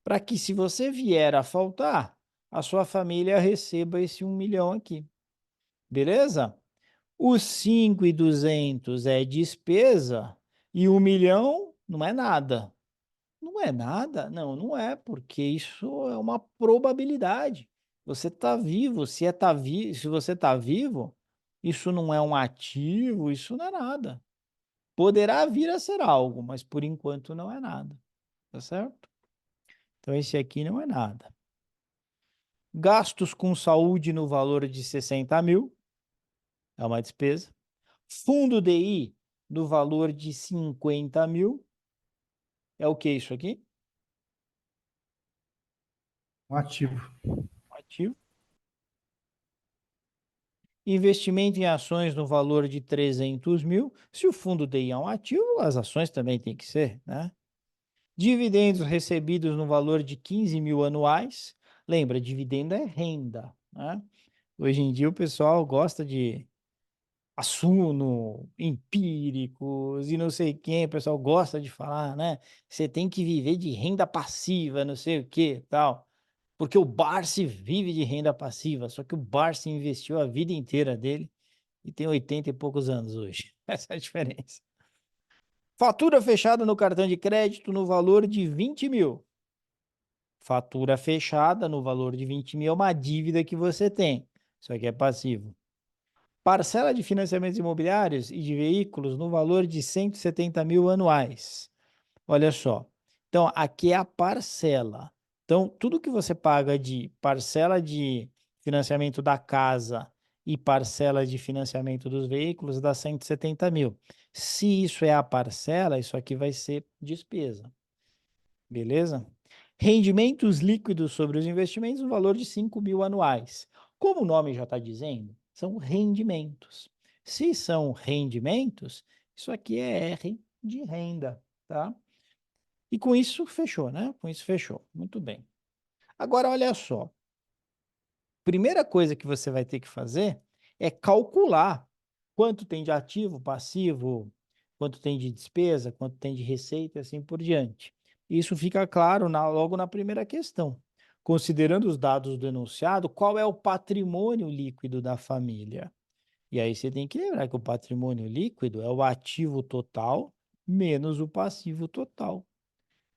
Para que se você vier a faltar, a sua família receba esse 1 milhão aqui. Beleza? Os 5.200 é despesa e 1 milhão não é nada. Não é nada? Não, não é, porque isso é uma probabilidade. Você está vivo, se você está vivo, isso não é um ativo, isso não é nada. Poderá vir a ser algo, mas por enquanto não é nada, tá certo? Então esse aqui não é nada. Gastos com saúde no valor de 60.000, é uma despesa. Fundo DI no valor de 50.000, é o que isso aqui? Um ativo. Ativo. Investimento em ações no valor de 300.000. Se o fundo DI é um ativo, as ações também têm que ser, né? Dividendos recebidos no valor de 15.000 anuais. Lembra, dividendo é renda, né? Hoje em dia o pessoal gosta de assunto, empíricos e não sei quem, o pessoal gosta de falar, né? Você tem que viver de renda passiva, não sei o que, tal. Porque o Barsi vive de renda passiva, só que o Barsi investiu a vida inteira dele e tem 80 e poucos anos hoje. Essa é a diferença. Fatura fechada no cartão de crédito no valor de 20.000. Fatura fechada no valor de 20.000 é uma dívida que você tem. Isso aqui é passivo. Parcela de financiamentos imobiliários e de veículos no valor de 170.000 anuais. Olha só. Então, aqui é a parcela. Então, tudo que você paga de parcela de financiamento da casa e parcela de financiamento dos veículos dá 170.000. Se isso é a parcela, isso aqui vai ser despesa. Beleza? Rendimentos líquidos sobre os investimentos no valor de 5.000 anuais. Como o nome já está dizendo, são rendimentos. Se são rendimentos, isso aqui é R de renda, tá? E com isso fechou, né? Com isso fechou. Muito bem. Agora, olha só. Primeira coisa que você vai ter que fazer é calcular quanto tem de ativo, passivo, quanto tem de despesa, quanto tem de receita e assim por diante. Isso fica claro logo na primeira questão. Considerando os dados do enunciado, qual é o patrimônio líquido da família? E aí você tem que lembrar que o patrimônio líquido é o ativo total menos o passivo total.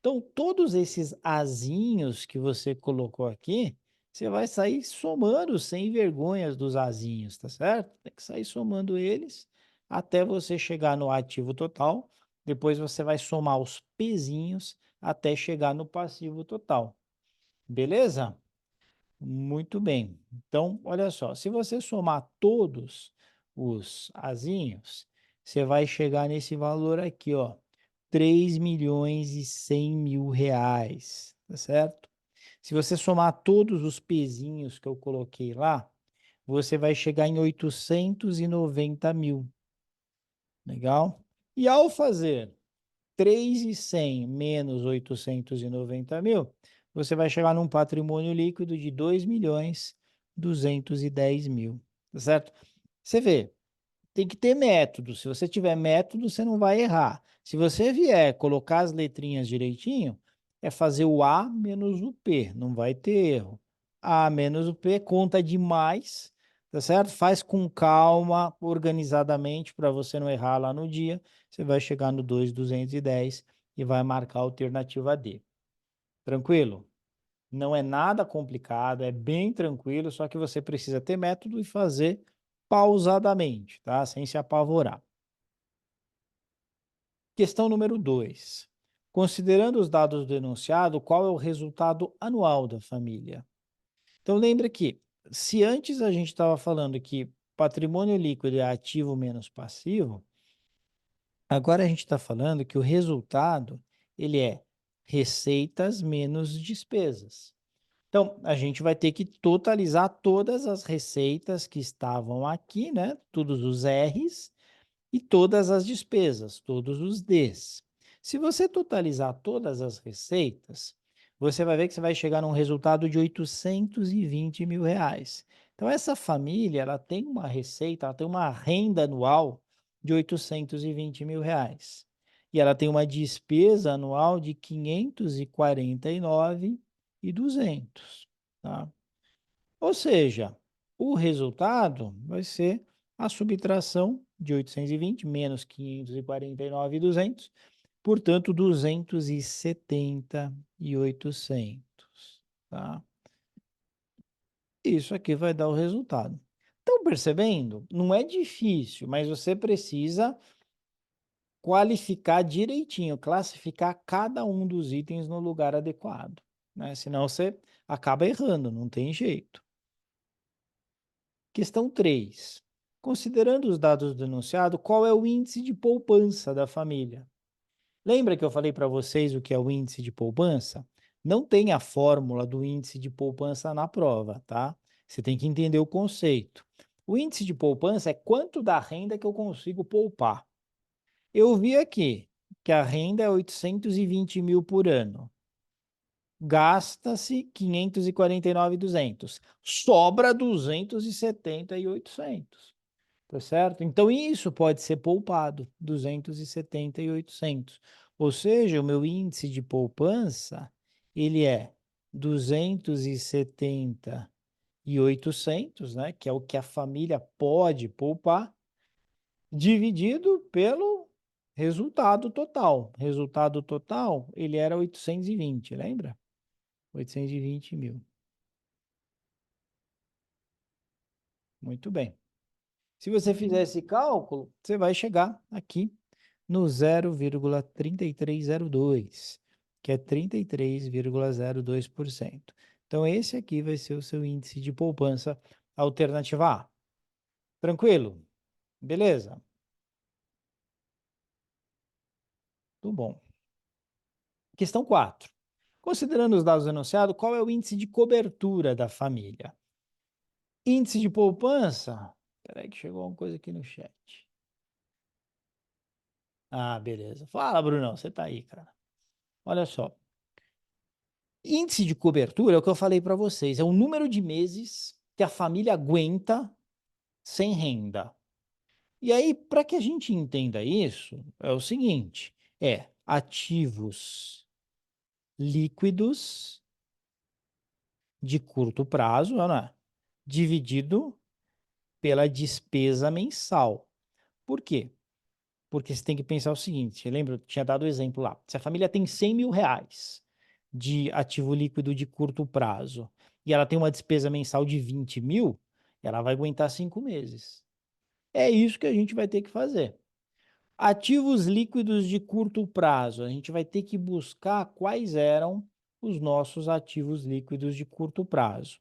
Então, todos esses azinhos que você colocou aqui, você vai sair somando sem vergonhas dos azinhos, tá certo? Tem que sair somando eles até você chegar no ativo total. Depois você vai somar os pezinhos até chegar no passivo total. Beleza? Muito bem. Então, olha só, se você somar todos os azinhos, você vai chegar nesse valor aqui, ó, 3.100.000 reais, tá certo? Se você somar todos os pezinhos que eu coloquei lá, você vai chegar em 890.000. Legal? E ao fazer 3.100 menos 890.000, você vai chegar num patrimônio líquido de 2.210.000, tá certo? Você vê, tem que ter método. Se você tiver método, você não vai errar. Se você vier colocar as letrinhas direitinho, é fazer o A menos o P, não vai ter erro. A menos o P conta demais, tá certo? Faz com calma, organizadamente, para você não errar lá no dia. Você vai chegar no 2.210 e vai marcar a alternativa D. Tranquilo? Não é nada complicado, é bem tranquilo, só que você precisa ter método e fazer pausadamente, tá? Sem se apavorar. Questão número 2. Considerando os dados do enunciado, qual é o resultado anual da família? Então, lembre que, se antes a gente estava falando que patrimônio líquido é ativo menos passivo, agora a gente está falando que o resultado, ele é receitas menos despesas. Então, a gente vai ter que totalizar todas as receitas que estavam aqui, né? Todos os R's e todas as despesas, todos os Ds. Se você totalizar todas as receitas, você vai ver que você vai chegar num resultado de 820 mil reais. Então, essa família, ela tem uma receita, ela tem uma renda anual de 820 mil reais. E ela tem uma despesa anual de 549.200, tá? Ou seja, o resultado vai ser a subtração de 820 menos 549.200, portanto, 270.800, tá? Isso aqui vai dar o resultado. Estão percebendo? Não é difícil, mas você precisa qualificar direitinho, classificar cada um dos itens no lugar adequado, né? Senão você acaba errando, não tem jeito. Questão 3. Considerando os dados do enunciado, qual é o índice de poupança da família? Lembra que eu falei para vocês o que é o índice de poupança? Não tem a fórmula do índice de poupança na prova, tá? Você tem que entender o conceito. O índice de poupança é quanto da renda que eu consigo poupar. Eu vi aqui que a renda é 820 mil por ano. Gasta-se 549.200. Sobra 270.800. Tá certo? Então, isso pode ser poupado, 270.800. Ou seja, o meu índice de poupança, ele é 270.800, né? Que é o que a família pode poupar, dividido pelo resultado total. Resultado total, ele era 820, lembra? 820 mil. Muito bem. Se você fizer esse cálculo, você vai chegar aqui no 0,3302, que é 33,02%. Então, esse aqui vai ser o seu índice de poupança alternativa A. Tranquilo? Beleza? Tudo bom. Questão 4. Considerando os dados enunciados, qual é o índice de cobertura da família? Índice de poupança? Espera aí que chegou uma coisa aqui no chat. Ah, beleza. Fala, Brunão, você tá aí, cara. Olha só. Índice de cobertura é o que eu falei para vocês, é o número de meses que a família aguenta sem renda. E aí, para que a gente entenda isso, é o seguinte: é ativos líquidos de curto prazo, né, dividido pela despesa mensal. Por quê? Porque você tem que pensar o seguinte, lembra, eu tinha dado o exemplo lá. Se a família tem 100 mil reais de ativo líquido de curto prazo e ela tem uma despesa mensal de 20 mil, ela vai aguentar 5 meses. É isso que a gente vai ter que fazer. Ativos líquidos de curto prazo, a gente vai ter que buscar quais eram os nossos ativos líquidos de curto prazo.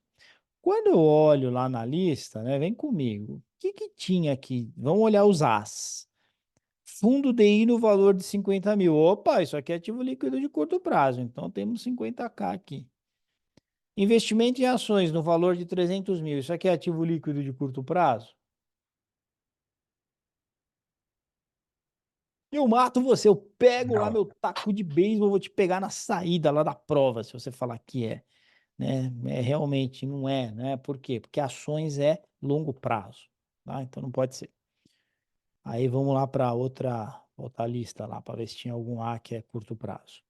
Quando eu olho lá na lista, né, vem comigo, o que que tinha aqui? Vamos olhar os As. Fundo DI no valor de 50 mil. Opa, isso aqui é ativo líquido de curto prazo, então temos 50k aqui. Investimento em ações no valor de 300 mil. Isso aqui é ativo líquido de curto prazo? Eu mato você, eu pego lá Não. meu taco de beisebol, vou te pegar na saída lá da prova, se você falar que é, né? Realmente não é, né? Por quê? Porque ações é longo prazo, tá? Então não pode ser. Aí vamos lá para outra lista lá, para ver se tinha algum A que é curto prazo.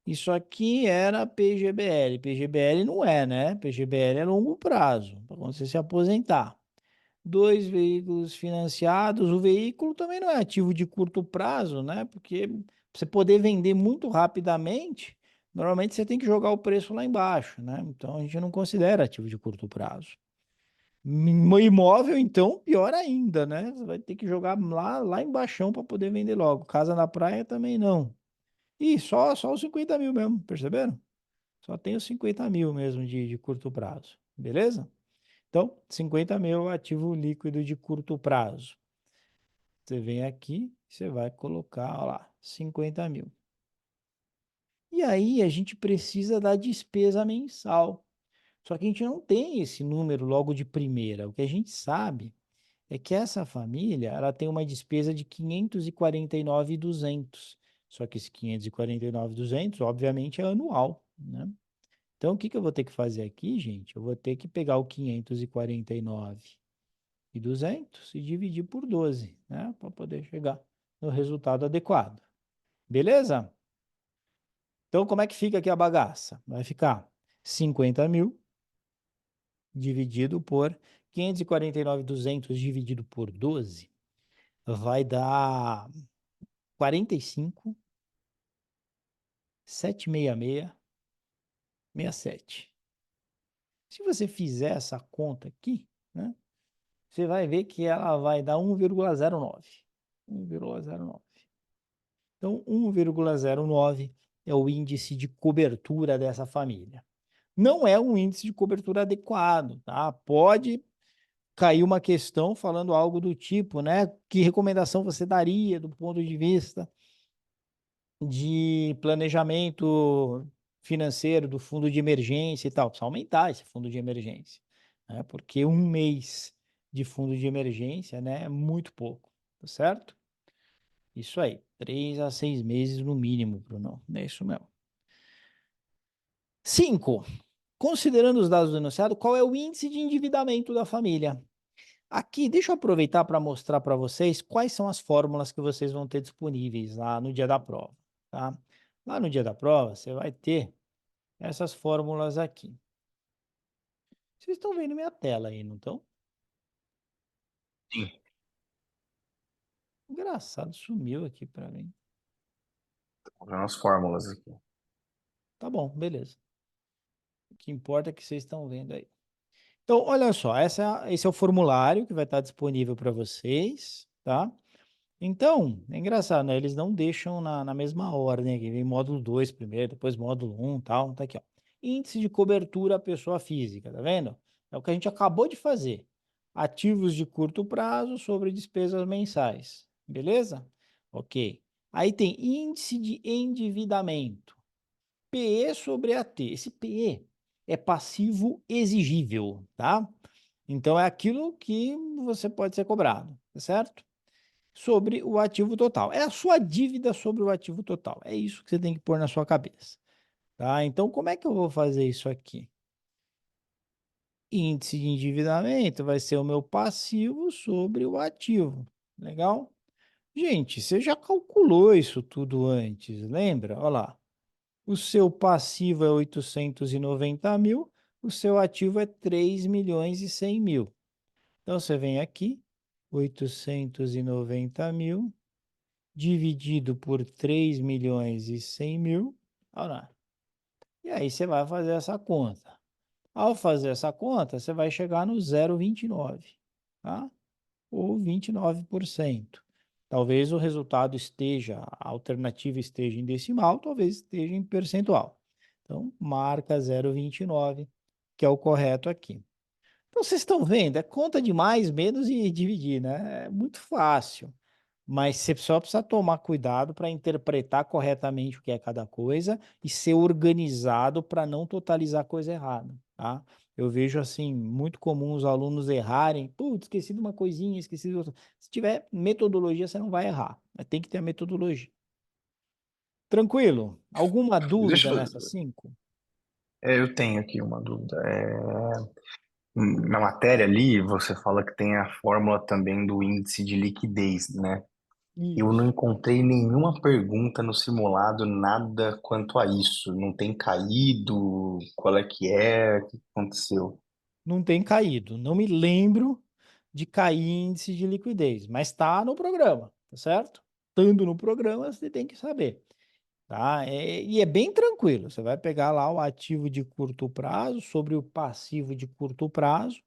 Isso aqui era PGBL. PGBL não é, né? PGBL é longo prazo, para quando você se aposentar. 2 veículos financiados. O veículo também não é ativo de curto prazo, né? Porque pra você poder vender muito rapidamente, normalmente você tem que jogar o preço lá embaixo, né? Então a gente não considera ativo de curto prazo. Imóvel, então, pior ainda, né? Você vai ter que jogar lá embaixo para poder vender logo. Casa na praia também não. E só os 50 mil mesmo, perceberam? Só tem os 50 mil mesmo de curto prazo, beleza? Então, 50 mil ativo líquido de curto prazo. Você vem aqui, você vai colocar, ó lá, 50 mil. E aí a gente precisa da despesa mensal. Só que a gente não tem esse número logo de primeira. O que a gente sabe é que essa família, ela tem uma despesa de 549.200. Só que esse 549.200, obviamente, é anual, né? Então, o que que eu vou ter que fazer aqui, gente? Eu vou ter que pegar o 549.200 e dividir por 12, né? Para poder chegar no resultado adequado. Beleza? Então, como é que fica aqui a bagaça? Vai ficar 50 mil dividido por 549.200 dividido por 12 vai dar 45.766.67. Se você fizer essa conta aqui, né, você vai ver que ela vai dar 1,09. 1,09. Então, 1,09 é o índice de cobertura dessa família. Não é um índice de cobertura adequado, tá? Pode cair uma questão falando algo do tipo, né? Que recomendação você daria do ponto de vista de planejamento financeiro do fundo de emergência e tal? Precisa aumentar esse fundo de emergência, né? Porque um mês de fundo de emergência, né, é muito pouco, tá certo? Isso aí, 3 a 6 meses no mínimo, Bruno. É isso mesmo. 5. Considerando os dados do enunciado, qual é o índice de endividamento da família? Aqui, deixa eu aproveitar para mostrar para vocês quais são as fórmulas que vocês vão ter disponíveis lá no dia da prova, tá? Lá no dia da prova, você vai ter essas fórmulas aqui. Vocês estão vendo minha tela aí, não estão? Sim. Engraçado, sumiu aqui para mim. Tô vendo as fórmulas aqui. Tá bom, beleza. O que importa é que vocês estão vendo aí. Então, olha só, esse é o formulário que vai estar disponível para vocês, tá? Então, é engraçado, né? Eles não deixam na mesma ordem aqui. Vem módulo 2 primeiro, depois módulo 1 e tal. Tá aqui, ó. Índice de cobertura à pessoa física, tá vendo? É o que a gente acabou de fazer. Ativos de curto prazo sobre despesas mensais. Beleza? Ok. Aí tem índice de endividamento. PE sobre AT. Esse PE é passivo exigível, tá? Então, é aquilo que você pode ser cobrado, tá certo? Sobre o ativo total. É a sua dívida sobre o ativo total. É isso que você tem que pôr na sua cabeça, tá? Então, como é que eu vou fazer isso aqui? Índice de endividamento vai ser o meu passivo sobre o ativo. Legal? Gente, você já calculou isso tudo antes, lembra? Olha lá. O seu passivo é 890 mil, o seu ativo é 3.100.000. Então, você vem aqui, 890 mil dividido por 3.100.000. Olha lá. E aí você vai fazer essa conta. Ao fazer essa conta, você vai chegar no 0,29, tá? Ou 29%. Talvez o resultado esteja, a alternativa esteja em decimal, talvez esteja em percentual. Então, marca 0,29, que é o correto aqui. Então, vocês estão vendo, é conta de mais, menos e dividir, né? É muito fácil. Mas você só precisa tomar cuidado para interpretar corretamente o que é cada coisa e ser organizado para não totalizar coisa errada, tá? Eu vejo assim, muito comum os alunos errarem. Putz, esqueci de uma coisinha, esqueci de outra. Se tiver metodologia, você não vai errar. Mas tem que ter a metodologia. Tranquilo? Alguma Deixa dúvida eu... nessas 5? eu tenho aqui uma dúvida. Na matéria ali, você fala que tem a fórmula também do índice de liquidez, né? Eu não Isso. encontrei nenhuma pergunta no simulado, nada quanto a isso. Não tem caído? Qual é que é? O que aconteceu? Não tem caído. Não me lembro de cair índice de liquidez, mas está no programa, tá certo? Estando no programa, você tem que saber. Tá? E é bem tranquilo. Você vai pegar lá o ativo de curto prazo sobre o passivo de curto prazo.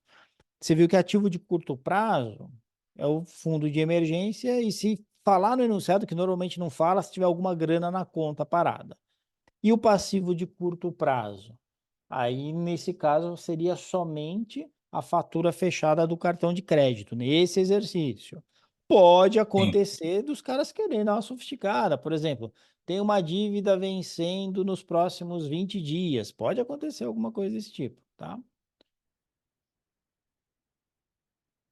Você viu que ativo de curto prazo é o fundo de emergência e se falar no enunciado, que normalmente não fala, se tiver alguma grana na conta parada. E o passivo de curto prazo? Aí, nesse caso, seria somente a fatura fechada do cartão de crédito nesse exercício. Pode Sim. acontecer dos caras querendo dar uma sofisticada, por exemplo, tem uma dívida vencendo nos próximos 20 dias, pode acontecer alguma coisa desse tipo, tá?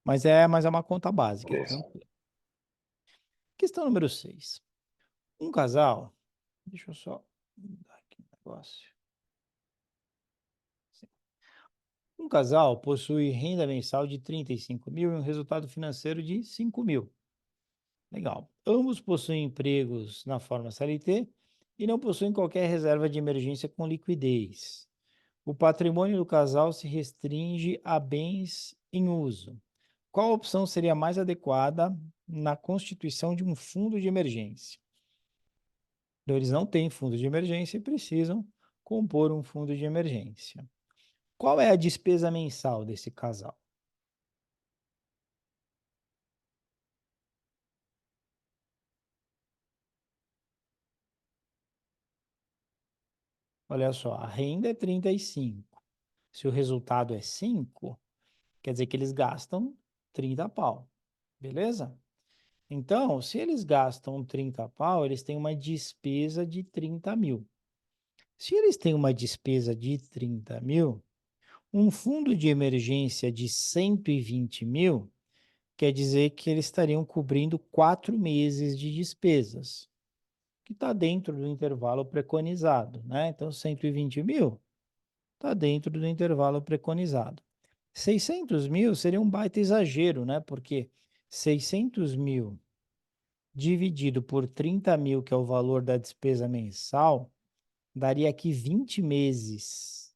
Mas é uma conta básica, Beleza. tranquilo. Questão número 6. Um casal, deixa eu só mudar aqui o negócio. Um casal possui renda mensal de 35 mil e um resultado financeiro de 5 mil. Legal. Ambos possuem empregos na forma CLT e não possuem qualquer reserva de emergência com liquidez. O patrimônio do casal se restringe a bens em uso. Qual opção seria mais adequada na constituição de um fundo de emergência? Então, eles não têm fundo de emergência e precisam compor um fundo de emergência. Qual é a despesa mensal desse casal? Olha só, a renda é 35. Se o resultado é 5, quer dizer que eles gastam 30 pau. Beleza? Então, se eles gastam 30 pau, eles têm uma despesa de 30 mil. Se eles têm uma despesa de 30 mil, um fundo de emergência de 120 mil quer dizer que eles estariam cobrindo 4 meses de despesas, que está dentro do intervalo preconizado, né? Então, 120 mil está dentro do intervalo preconizado. 600 mil seria um baita exagero, né? Porque 600 mil dividido por 30 mil, que é o valor da despesa mensal, daria aqui 20 meses,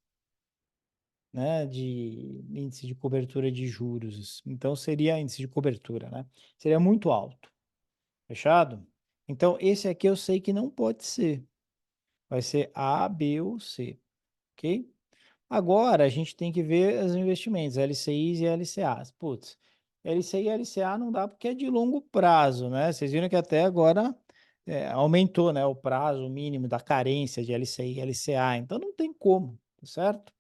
né, de índice de cobertura de juros. Então, seria índice de cobertura, né? Seria muito alto. Fechado? Então, esse aqui eu sei que não pode ser. Vai ser A, B ou C, ok? Agora, a gente tem que ver os investimentos, LCIs e LCAs. Putz, LCI e LCA não dá porque é de longo prazo, né? Vocês viram que até agora aumentou, né, o prazo mínimo da carência de LCI e LCA. Então, não tem como, tá certo?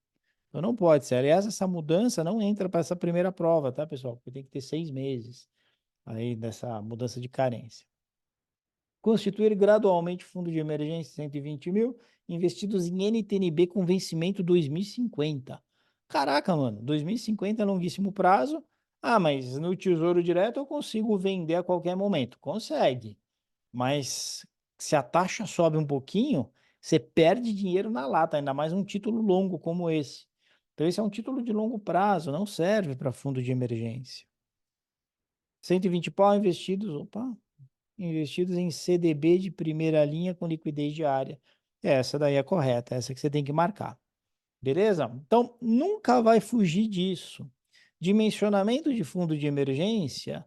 Então, não pode ser. Aliás, essa mudança não entra para essa primeira prova, tá, pessoal? Porque tem que ter 6 meses aí dessa mudança de carência. Constituir gradualmente fundo de emergência 120 mil, investidos em NTNB com vencimento 2050. Caraca, mano, 2050 é longuíssimo prazo. Ah, mas no Tesouro Direto eu consigo vender a qualquer momento. Consegue. Mas se a taxa sobe um pouquinho, você perde dinheiro na lata, ainda mais um título longo como esse. Então, esse é um título de longo prazo, não serve para fundo de emergência. 120 pau investidos, opa, investidos em CDB de primeira linha com liquidez diária. Essa daí é correta, essa que você tem que marcar. Beleza? Então, nunca vai fugir disso. Dimensionamento de fundo de emergência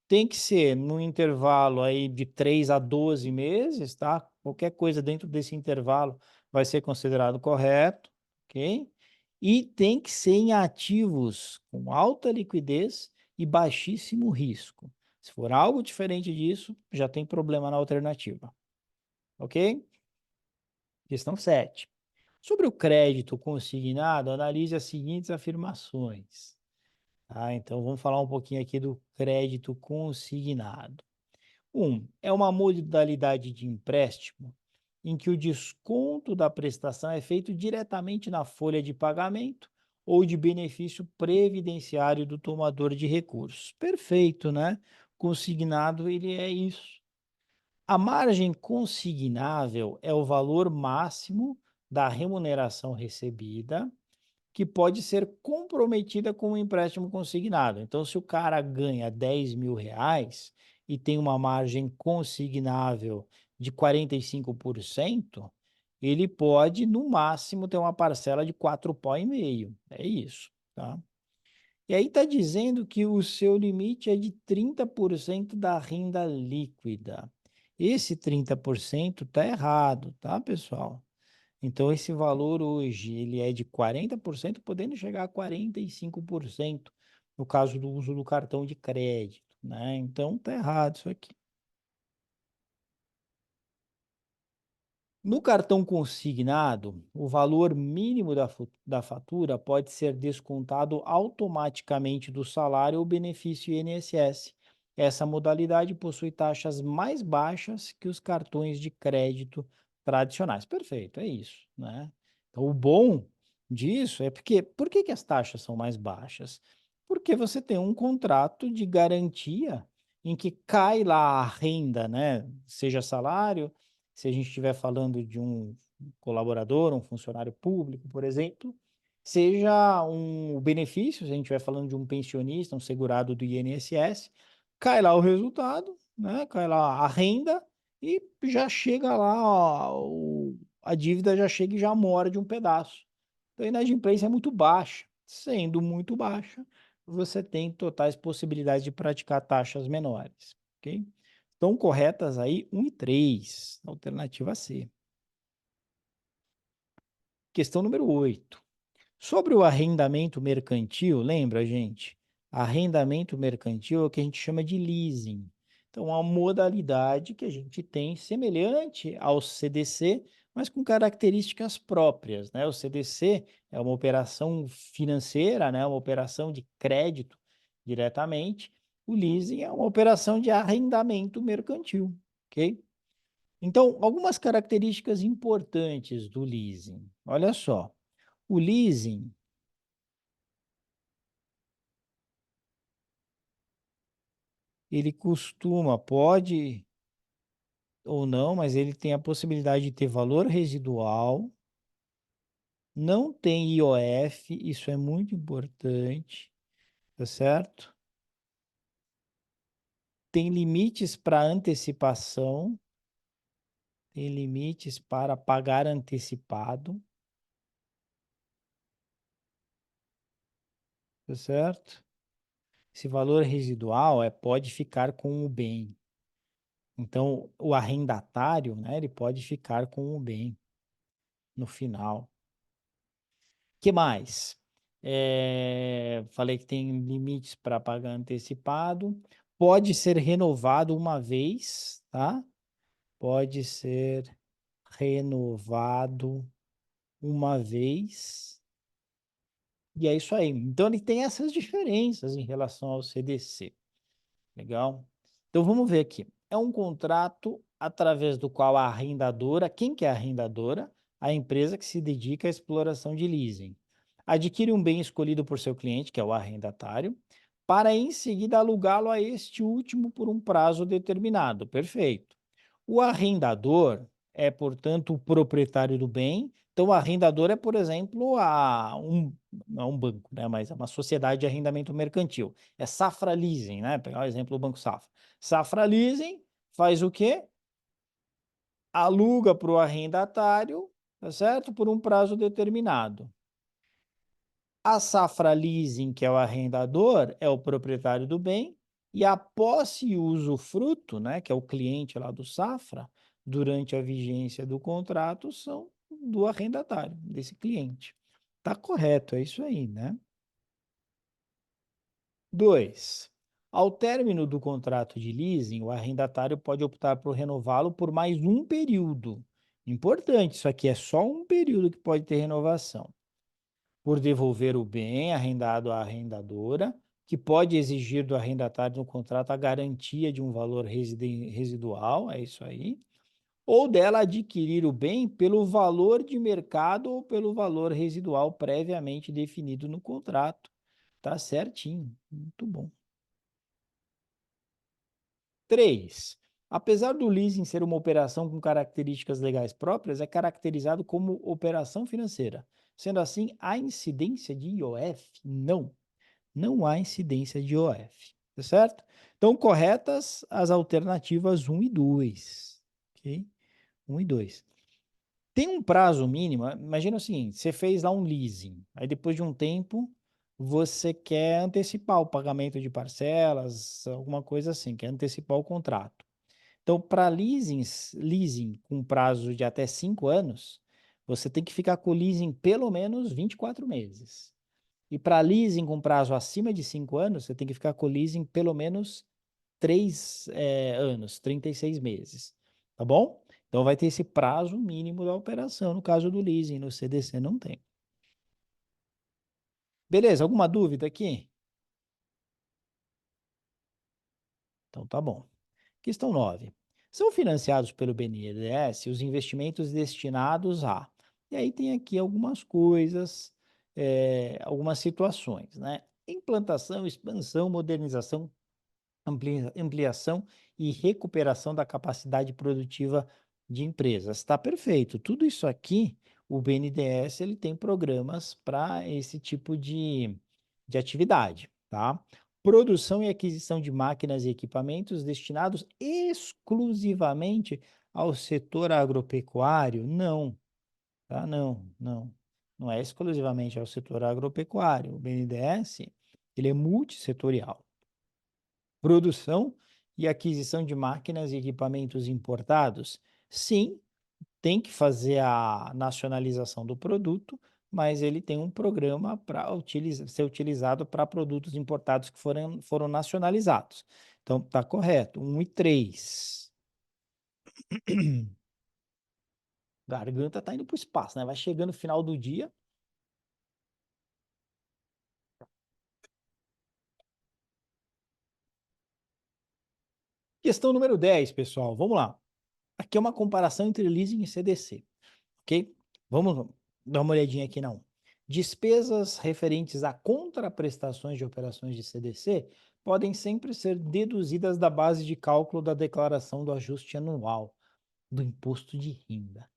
tem que ser no intervalo aí de 3 a 12 meses, tá? Qualquer coisa dentro desse intervalo vai ser considerado correto, ok? E tem que ser em ativos com alta liquidez e baixíssimo risco. Se for algo diferente disso, já tem problema na alternativa, ok? Questão 7. Sobre o crédito consignado, analise as seguintes afirmações. Tá? Então, vamos falar um pouquinho aqui do crédito consignado. É uma modalidade de empréstimo em que o desconto da prestação é feito diretamente na folha de pagamento ou de benefício previdenciário do tomador de recursos. Perfeito, né? Consignado, ele é isso. A margem consignável é o valor máximo da remuneração recebida que pode ser comprometida com o empréstimo consignado. Então, se o cara ganha 10 mil reais e tem uma margem consignável de 45%, ele pode, no máximo, ter uma parcela de 4,5 pau. É isso, tá? E aí está dizendo que o seu limite é de 30% da renda líquida. Esse 30% está errado, tá, pessoal? Então, esse valor hoje, ele é de 40%, podendo chegar a 45% no caso do uso do cartão de crédito, né? Então, tá errado isso aqui. No cartão consignado, o valor mínimo da fatura pode ser descontado automaticamente do salário ou benefício INSS. Essa modalidade possui taxas mais baixas que os cartões de crédito tradicionais. Perfeito, é isso, né? Então, o bom disso é porque, por que que as taxas são mais baixas? Porque você tem um contrato de garantia em que cai lá a renda, né? Seja salário, se a gente estiver falando de um colaborador, um funcionário público, por exemplo, seja um benefício, se a gente estiver falando de um pensionista, um segurado do INSS, cai lá o resultado, né? Cai lá a renda e já chega lá, ó, a dívida já chega e já morde um pedaço. Então a inadimplência é muito baixa. Sendo muito baixa, você tem totais possibilidades de praticar taxas menores, ok? Estão corretas aí 1 e 3, alternativa C. Questão número 8. Sobre o arrendamento mercantil, lembra, gente? Arrendamento mercantil é o que a gente chama de leasing. Então, é uma modalidade que a gente tem semelhante ao CDC, mas com características próprias, né? O CDC é uma operação financeira, né? Uma operação de crédito diretamente. O leasing é uma operação de arrendamento mercantil, ok? Então, algumas características importantes do leasing. Olha só, o leasing, ele costuma, pode ou não, mas ele tem a possibilidade de ter valor residual, não tem IOF, isso é muito importante, tá certo? Tem limites para antecipação, tem limites para pagar antecipado, tá certo? Esse valor residual pode ficar com o bem. Então, o arrendatário, né, ele pode ficar com o bem no final. Que mais? Falei que tem limites para pagar antecipado. Pode ser renovado uma vez, tá? Pode ser renovado uma vez. E é isso aí. Então, ele tem essas diferenças em relação ao CDC. Legal? Então vamos ver aqui. É um contrato através do qual a arrendadora, quem que é a arrendadora? A empresa que se dedica à exploração de leasing. Adquire um bem escolhido por seu cliente, que é o arrendatário, para em seguida alugá-lo a este último por um prazo determinado. Perfeito. O arrendador é, portanto, o proprietário do bem. Então, o arrendador é, por exemplo, não é um banco, né, mas é uma sociedade de arrendamento mercantil. É Safra Leasing, né? Pegar o exemplo do Banco Safra. Safra Leasing faz o quê? Aluga para o arrendatário, tá certo? Por um prazo determinado. A Safra Leasing, que é o arrendador, é o proprietário do bem, e a posse e usufruto, né, que é o cliente lá do Safra, durante a vigência do contrato, são do arrendatário, desse cliente. Tá correto, é isso aí, né? 2. Ao término do contrato de leasing, o arrendatário pode optar por renová-lo por mais um período. Importante, isso aqui é só um período que pode ter renovação. Por devolver o bem arrendado à arrendadora, que pode exigir do arrendatário no contrato a garantia de um valor residual, é isso aí, ou dela adquirir o bem pelo valor de mercado ou pelo valor residual previamente definido no contrato. Tá certinho, muito bom. 3. Apesar do leasing ser uma operação com características legais próprias, é caracterizado como operação financeira. Sendo assim, há incidência de IOF? Não, não há incidência de IOF, tá certo? Então, corretas as alternativas 1 e 2, ok? 1 e 2. Tem um prazo mínimo, imagina o seguinte, você fez lá um leasing, aí depois de um tempo você quer antecipar o pagamento de parcelas, alguma coisa assim, quer antecipar o contrato. Então, para leasing com prazo de até 5 anos, você tem que ficar com o leasing pelo menos 24 meses. E para leasing com prazo acima de 5 anos, você tem que ficar com o leasing pelo menos 3 anos, 36 meses. Tá bom? Então, vai ter esse prazo mínimo da operação, no caso do leasing, no CDC não tem. Beleza, alguma dúvida aqui? Então, tá bom. Questão 9. São financiados pelo BNDES os investimentos destinados a... E aí tem aqui algumas coisas, algumas situações, né? Implantação, expansão, modernização, ampliação e recuperação da capacidade produtiva de empresas. Está perfeito. Tudo isso aqui, o BNDES ele tem programas para esse tipo de atividade, tá? Produção e aquisição de máquinas e equipamentos destinados exclusivamente ao setor agropecuário? Não, tá? Não, não. Não é exclusivamente ao setor agropecuário. O BNDES, ele é multissetorial. Produção e aquisição de máquinas e equipamentos importados? Sim, tem que fazer a nacionalização do produto, mas ele tem um programa para ser utilizado para produtos importados que foram nacionalizados. Então, está correto. 1 e 3. Garganta está indo para o espaço, né? Vai chegando no final do dia. Questão número 10, pessoal. Vamos lá. Aqui é uma comparação entre leasing e CDC, ok? Vamos dar uma olhadinha aqui não. Despesas referentes a contraprestações de operações de CDC podem sempre ser deduzidas da base de cálculo da declaração do ajuste anual do imposto de renda.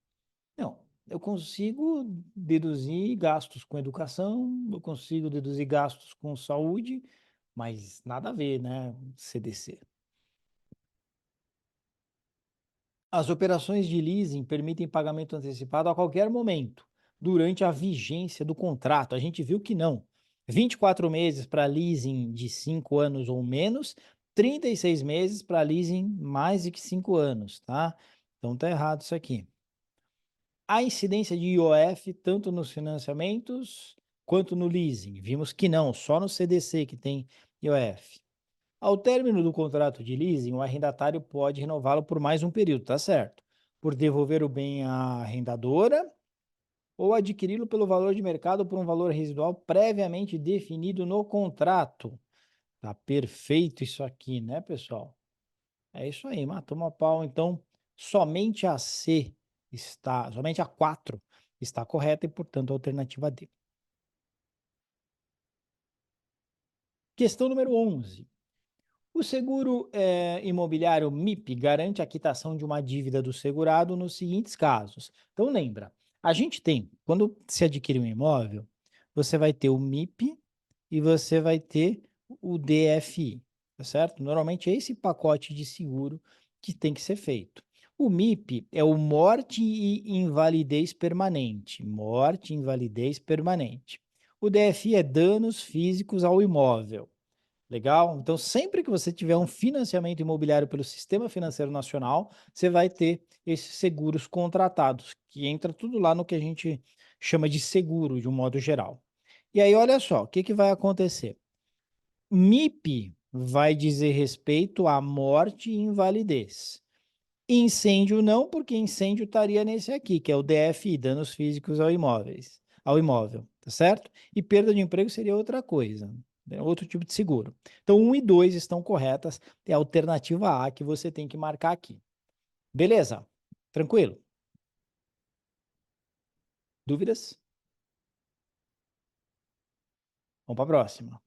Não, eu consigo deduzir gastos com educação, eu consigo deduzir gastos com saúde, mas nada a ver, né, CDC. As operações de leasing permitem pagamento antecipado a qualquer momento, durante a vigência do contrato. A gente viu que não. 24 meses para leasing de 5 anos ou menos, 36 meses para leasing mais de que 5 anos, tá? Então tá errado isso aqui. A incidência de IOF tanto nos financiamentos quanto no leasing. Vimos que não, só no CDC que tem IOF. Ao término do contrato de leasing, o arrendatário pode renová-lo por mais um período, tá certo? Por devolver o bem à arrendadora ou adquiri-lo pelo valor de mercado por um valor residual previamente definido no contrato. Tá perfeito isso aqui, né, pessoal? É isso aí, matou uma pau. Então, somente a C está, somente a 4 está correta e, portanto, a alternativa D. Questão número 11. O seguro imobiliário MIP garante a quitação de uma dívida do segurado nos seguintes casos. Então, lembra, a gente tem, quando se adquire um imóvel, você vai ter o MIP e você vai ter o DFI, tá certo? Normalmente é esse pacote de seguro que tem que ser feito. O MIP é o morte e invalidez permanente. Morte e invalidez permanente. O DFI é danos físicos ao imóvel. Legal? Então, sempre que você tiver um financiamento imobiliário pelo Sistema Financeiro Nacional, você vai ter esses seguros contratados, que entra tudo lá no que a gente chama de seguro, de um modo geral. E aí, olha só, o que que vai acontecer? MIP vai dizer respeito à morte e invalidez. Incêndio não, porque incêndio estaria nesse aqui, que é o DFI, danos físicos ao imóvel, tá certo? E perda de emprego seria outra coisa, né? Outro tipo de seguro. Então, 1 e 2 estão corretas, é a alternativa A que você tem que marcar aqui. Beleza? Tranquilo? Dúvidas? Vamos para a próxima.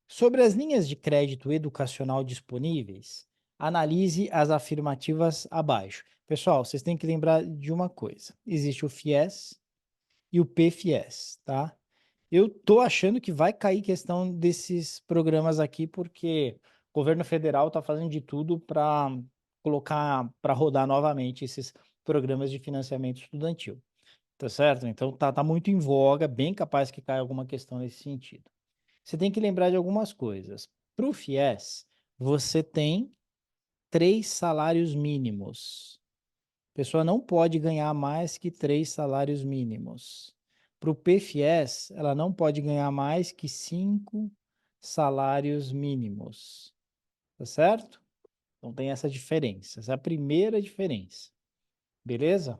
Sobre as linhas de crédito educacional disponíveis, analise as afirmativas abaixo. Pessoal, vocês têm que lembrar de uma coisa. Existe o FIES e o PFIES, tá? Eu tô achando que vai cair questão desses programas aqui, porque o governo federal está fazendo de tudo para colocar, para rodar novamente esses programas de financiamento estudantil, tá certo? Então tá muito em voga, bem capaz que caia alguma questão nesse sentido. Você tem que lembrar de algumas coisas. Para o FIES, você tem 3 salários mínimos. A pessoa não pode ganhar mais que 3 salários mínimos. Para o PFIES, ela não pode ganhar mais que 5 salários mínimos. Tá certo? Então tem essa diferença. Essa é a primeira diferença. Beleza?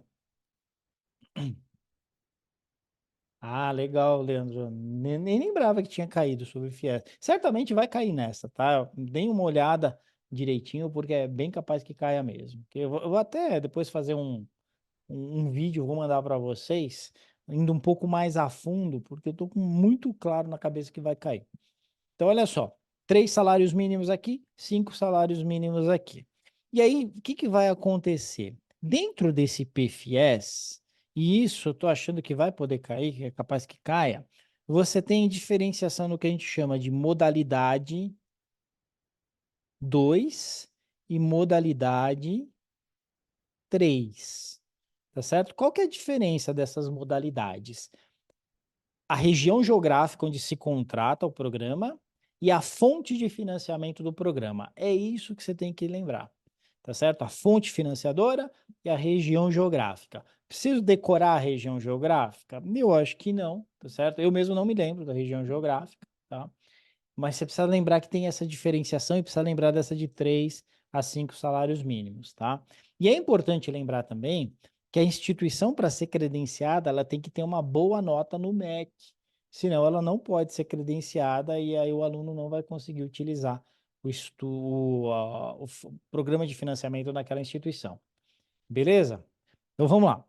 Ah, legal, Leandro. Nem lembrava que tinha caído sobre o FIES. Certamente vai cair nessa, tá? Dê uma olhada direitinho, porque é bem capaz que caia mesmo. Que eu vou até depois fazer um vídeo, vou mandar para vocês, indo um pouco mais a fundo, porque eu tô com muito claro na cabeça que vai cair. Então, olha só, 3 salários mínimos aqui, 5 salários mínimos aqui. E aí, o que que vai acontecer? Dentro desse PFIES, e isso eu estou achando que vai poder cair, que é capaz que caia, você tem diferenciação no que a gente chama de modalidade 2 e modalidade 3, tá certo? Qual que é a diferença dessas modalidades? A região geográfica onde se contrata o programa e a fonte de financiamento do programa. É isso que você tem que lembrar, tá certo? A fonte financiadora e a região geográfica. Preciso decorar a região geográfica? Eu acho que não, tá certo? Eu mesmo não me lembro da região geográfica, tá? Mas você precisa lembrar que tem essa diferenciação e precisa lembrar dessa de 3 a 5 salários mínimos, tá? E é importante lembrar também que a instituição, para ser credenciada, ela tem que ter uma boa nota no MEC, senão ela não pode ser credenciada e aí o aluno não vai conseguir utilizar o programa de financiamento naquela instituição. Beleza? Então vamos lá.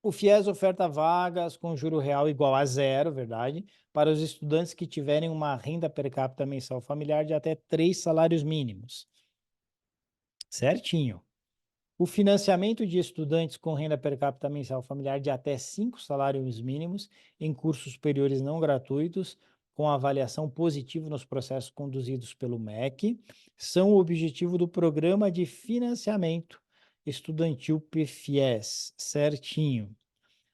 O FIES oferta vagas com juro real igual a zero, verdade, para os estudantes que tiverem uma renda per capita mensal familiar de até 3 salários mínimos. Certinho. O financiamento de estudantes com renda per capita mensal familiar de até 5 salários mínimos em cursos superiores não gratuitos, com avaliação positiva nos processos conduzidos pelo MEC, são o objetivo do Programa de Financiamento Estudantil PFIES. Certinho.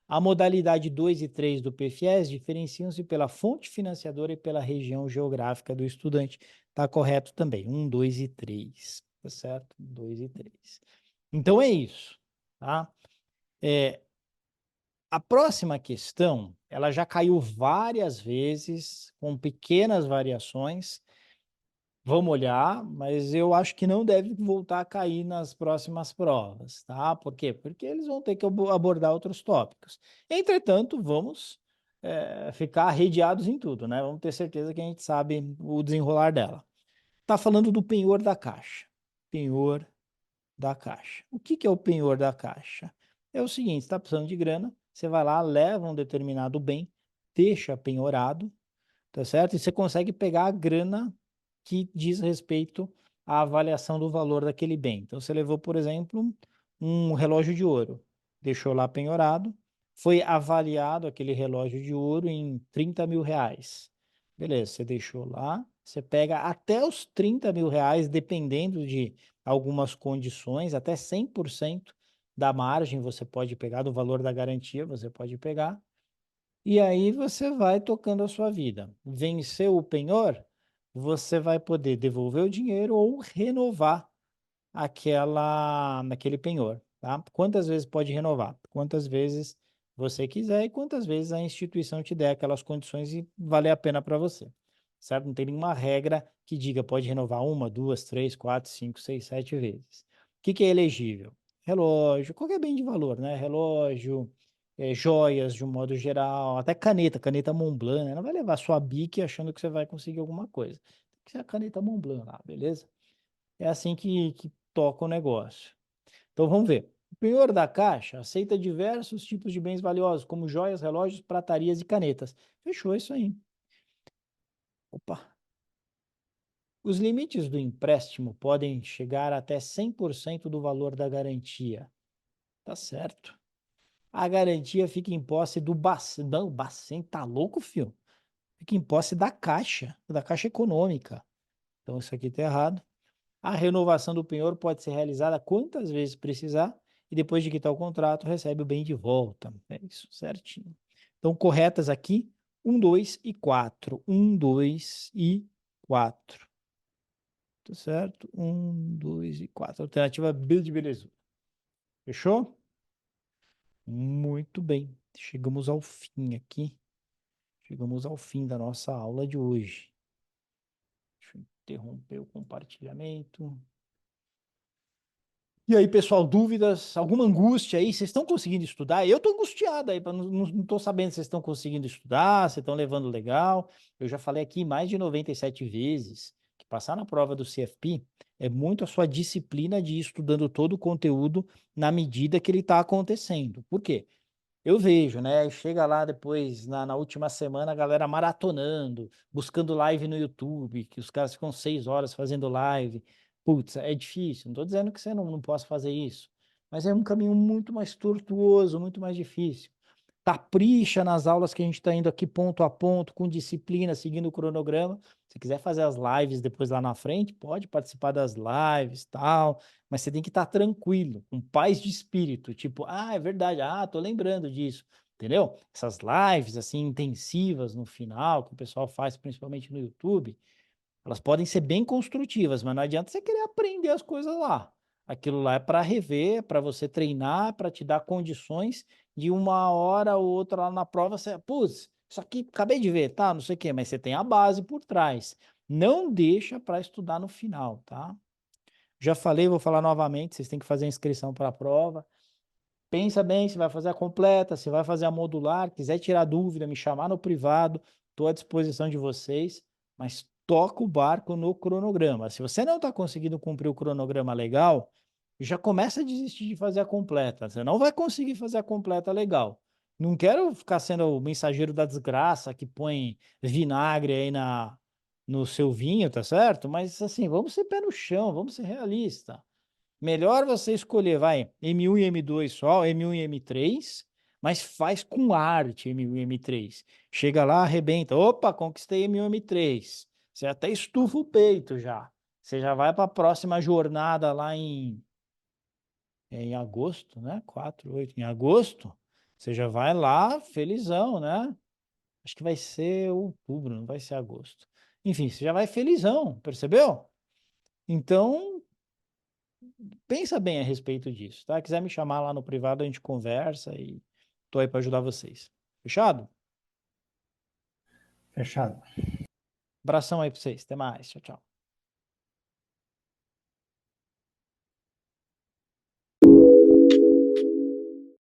A modalidade 2 e 3 do PFIES diferenciam-se pela fonte financiadora e pela região geográfica do estudante. Está correto também. 1, 2 e 3. Tá certo? 2 e 3. Então é isso. Tá? A próxima questão, ela já caiu várias vezes, com pequenas variações. Vamos olhar, mas eu acho que não deve voltar a cair nas próximas provas, tá? Por quê? Porque eles vão ter que abordar outros tópicos. Entretanto, vamos ficar arrediados em tudo, né? Vamos ter certeza que a gente sabe o desenrolar dela. Tá falando do penhor da caixa. Penhor da caixa. O que que é o penhor da caixa? É o seguinte, está precisando de grana, você vai lá, leva um determinado bem, deixa penhorado, tá certo? E você consegue pegar a grana que diz respeito à avaliação do valor daquele bem. Então, você levou, por exemplo, um relógio de ouro, deixou lá penhorado, foi avaliado aquele relógio de ouro em 30 mil reais. Beleza, você deixou lá, você pega até os 30 mil reais, dependendo de algumas condições, até 100% da margem você pode pegar, do valor da garantia você pode pegar, e aí você vai tocando a sua vida. Venceu o penhor, você vai poder devolver o dinheiro ou renovar naquele penhor, tá? Quantas vezes pode renovar? Quantas vezes você quiser e quantas vezes a instituição te der aquelas condições e valer a pena para você, certo? Não tem nenhuma regra que diga pode renovar 1, 2, 3, 4, 5, 6, 7 vezes. O que que é elegível? Relógio, qualquer bem de valor, né? Relógio, joias de um modo geral, até caneta Montblanc, né? Não vai levar sua Bic achando que você vai conseguir alguma coisa. Tem que ser a caneta Montblanc lá, beleza? É assim que toca o negócio. Então vamos ver. O penhor da caixa aceita diversos tipos de bens valiosos, como joias, relógios, pratarias e canetas. Fechou isso aí. Opa. Os limites do empréstimo podem chegar até 100% do valor da garantia. Tá certo. A garantia fica em posse do Bacen. Não, o Bacen tá louco, filho? Fica em posse da Caixa Econômica. Então isso aqui tá errado. A renovação do penhor pode ser realizada quantas vezes precisar e depois de quitar o contrato, recebe o bem de volta. É isso, certinho. Então, corretas aqui, 1, 2 e 4. 1, 2 e 4. Tá certo? 1, 2 e 4. Alternativa B de beleza. Fechou? Muito bem. Chegamos ao fim aqui. Chegamos ao fim da nossa aula de hoje. Deixa eu interromper o compartilhamento. E aí, pessoal, dúvidas? Alguma angústia aí? Vocês estão conseguindo estudar? Eu estou angustiado aí, não estou sabendo se vocês estão conseguindo estudar, se estão levando legal. Eu já falei aqui mais de 97 vezes que passar na prova do CFP é muito a sua disciplina de ir estudando todo o conteúdo na medida que ele está acontecendo. Por quê? Eu vejo, né? Chega lá depois, na última semana, a galera maratonando, buscando live no YouTube, que os caras ficam 6 horas fazendo live. Putz, é difícil. Não estou dizendo que você não possa fazer isso, mas é um caminho muito mais tortuoso, muito mais difícil. Capricha nas aulas que a gente está indo aqui ponto a ponto, com disciplina, seguindo o cronograma. Se quiser fazer as lives depois lá na frente, pode participar das lives, tal, mas você tem que estar tranquilo, com paz de espírito, tipo, é verdade, tô lembrando disso, entendeu? Essas lives assim intensivas no final, que o pessoal faz principalmente no YouTube, elas podem ser bem construtivas, mas não adianta você querer aprender as coisas lá. Aquilo lá é para rever, para você treinar, para te dar condições de uma hora ou outra lá na prova, você, putz, isso aqui acabei de ver, tá? Não sei o quê, mas você tem a base por trás. Não deixa para estudar no final, tá? Já falei, vou falar novamente, vocês têm que fazer a inscrição para a prova. Pensa bem se vai fazer a completa, se vai fazer a modular, quiser tirar dúvida, me chamar no privado, estou à disposição de vocês, mas toca o barco no cronograma. Se você não está conseguindo cumprir o cronograma legal, já começa a desistir de fazer a completa. Você não vai conseguir fazer a completa legal. Não quero ficar sendo o mensageiro da desgraça que põe vinagre aí no seu vinho, tá certo? Mas assim, vamos ser pé no chão, vamos ser realistas. Melhor você escolher, vai, M1 e M2 só, M1 e M3, mas faz com arte M1 e M3. Chega lá, arrebenta. Opa, conquistei M1 e M3. Você até estufa o peito já. Você já vai para a próxima jornada lá em agosto, né? 4, 8, em agosto. Você já vai lá felizão, né? Acho que vai ser outubro, não vai ser agosto. Enfim, você já vai felizão, percebeu? Então, pensa bem a respeito disso, tá? Quiser me chamar lá no privado, a gente conversa e tô aí para ajudar vocês. Fechado? Fechado. Abração aí para vocês. Até mais. Tchau, tchau.